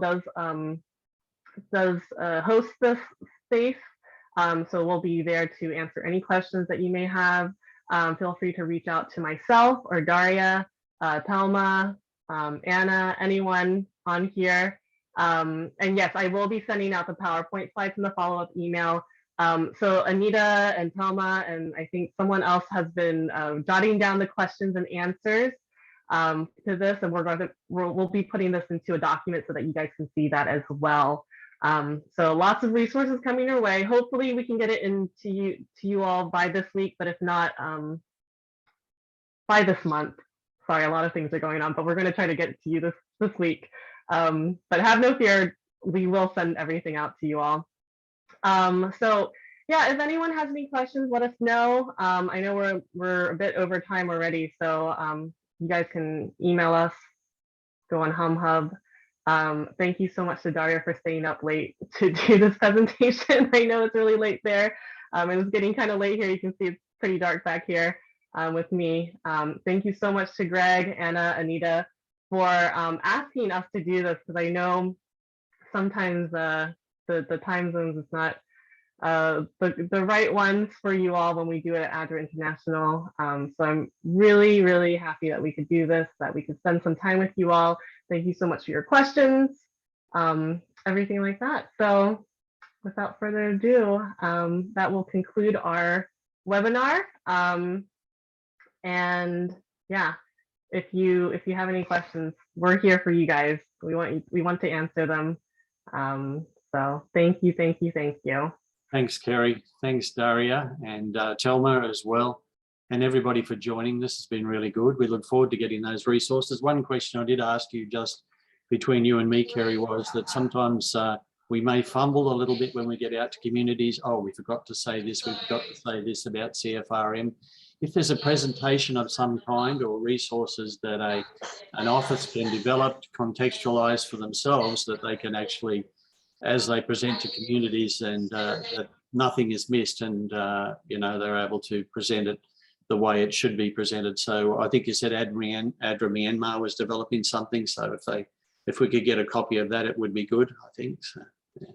does host this space. So we'll be there to answer any questions that you may have. Feel free to reach out to myself or Daria, Thelma, Anna, anyone on here. And yes, I will be sending out the PowerPoint slides in the follow-up email. So Anita and Thelma, and I think someone else has been jotting down the questions and answers to this, and we'll be putting this into a document so that you guys can see that as well. So lots of resources coming your way. Hopefully we can get it into you all by this week, but if not, by this month. Sorry, a lot of things are going on, but we're going to try to get it to you this week. But have no fear, we will send everything out to you all. So yeah, if anyone has any questions, let us know. I know we're a bit over time already, so you guys can email us, go on HumHub. Thank you so much to Daria for staying up late to do this presentation. I know it's really late there. It was getting kind of late here. You can see it's pretty dark back here with me. Thank you so much to Greg, Anna, Anita, for asking us to do this, because I know sometimes the time zones is not the right ones for you all when we do it at ADRA International. So I'm really, really happy that we could do this, that we could spend some time with you all. Thank you so much for your questions, everything like that. So without further ado, that will conclude our webinar. And yeah, if you have any questions, we're here for you guys. We want to answer them. So thank you. Thanks, Kerry. Thanks, Daria, and Thelma as well, and everybody for joining. This has been really good. We look forward to getting those resources. One question I did ask you just between you and me, Kerry, was that sometimes we may fumble a little bit when we get out to communities. Oh, we forgot to say this, we forgot to say this about CFRM. If there's a presentation of some kind or resources that an office can develop, contextualize for themselves, that they can actually, as they present to communities, and that nothing is missed, and they're able to present it the way it should be presented. So I think you said ADRA Myanmar was developing something. So if we could get a copy of that, it would be good, I think. So, yeah.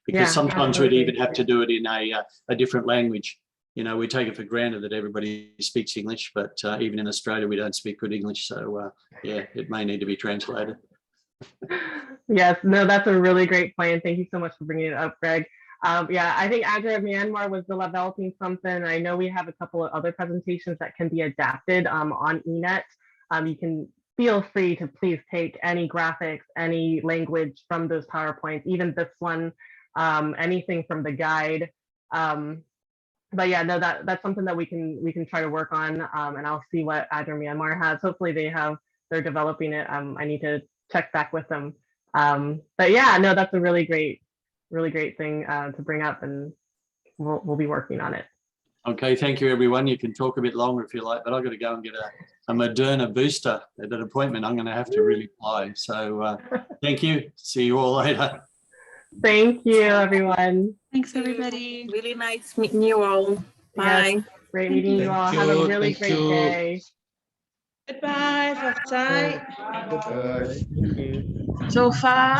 Because sometimes we'd even have to do it in a different language. We take it for granted that everybody speaks English, but even in Australia, we don't speak good English. So yeah, it may need to be translated. Yes, no, that's a really great plan. Thank you so much for bringing it up, Greg. Yeah, I think ADRA Myanmar was developing something. I know we have a couple of other presentations that can be adapted on eNet. You can feel free to please take any graphics, any language from those PowerPoints, even this one, anything from the guide. But yeah, no, that's something that we can try to work on, and I'll see what ADRA Myanmar has. Hopefully they're developing it. I need to check back with them. But yeah, no, that's a really great thing to bring up, and we'll be working on it. Okay, thank you everyone. You can talk a bit longer if you like, but I've got to go and get a Moderna booster at an appointment. I'm going to have to really fly. So thank you. See you all later. Thank you, everyone. Thanks, everybody. Really nice meeting you all. Bye. Yes, great meeting you all. Have a really great day. Goodbye, Fatai. Goodbye. So far.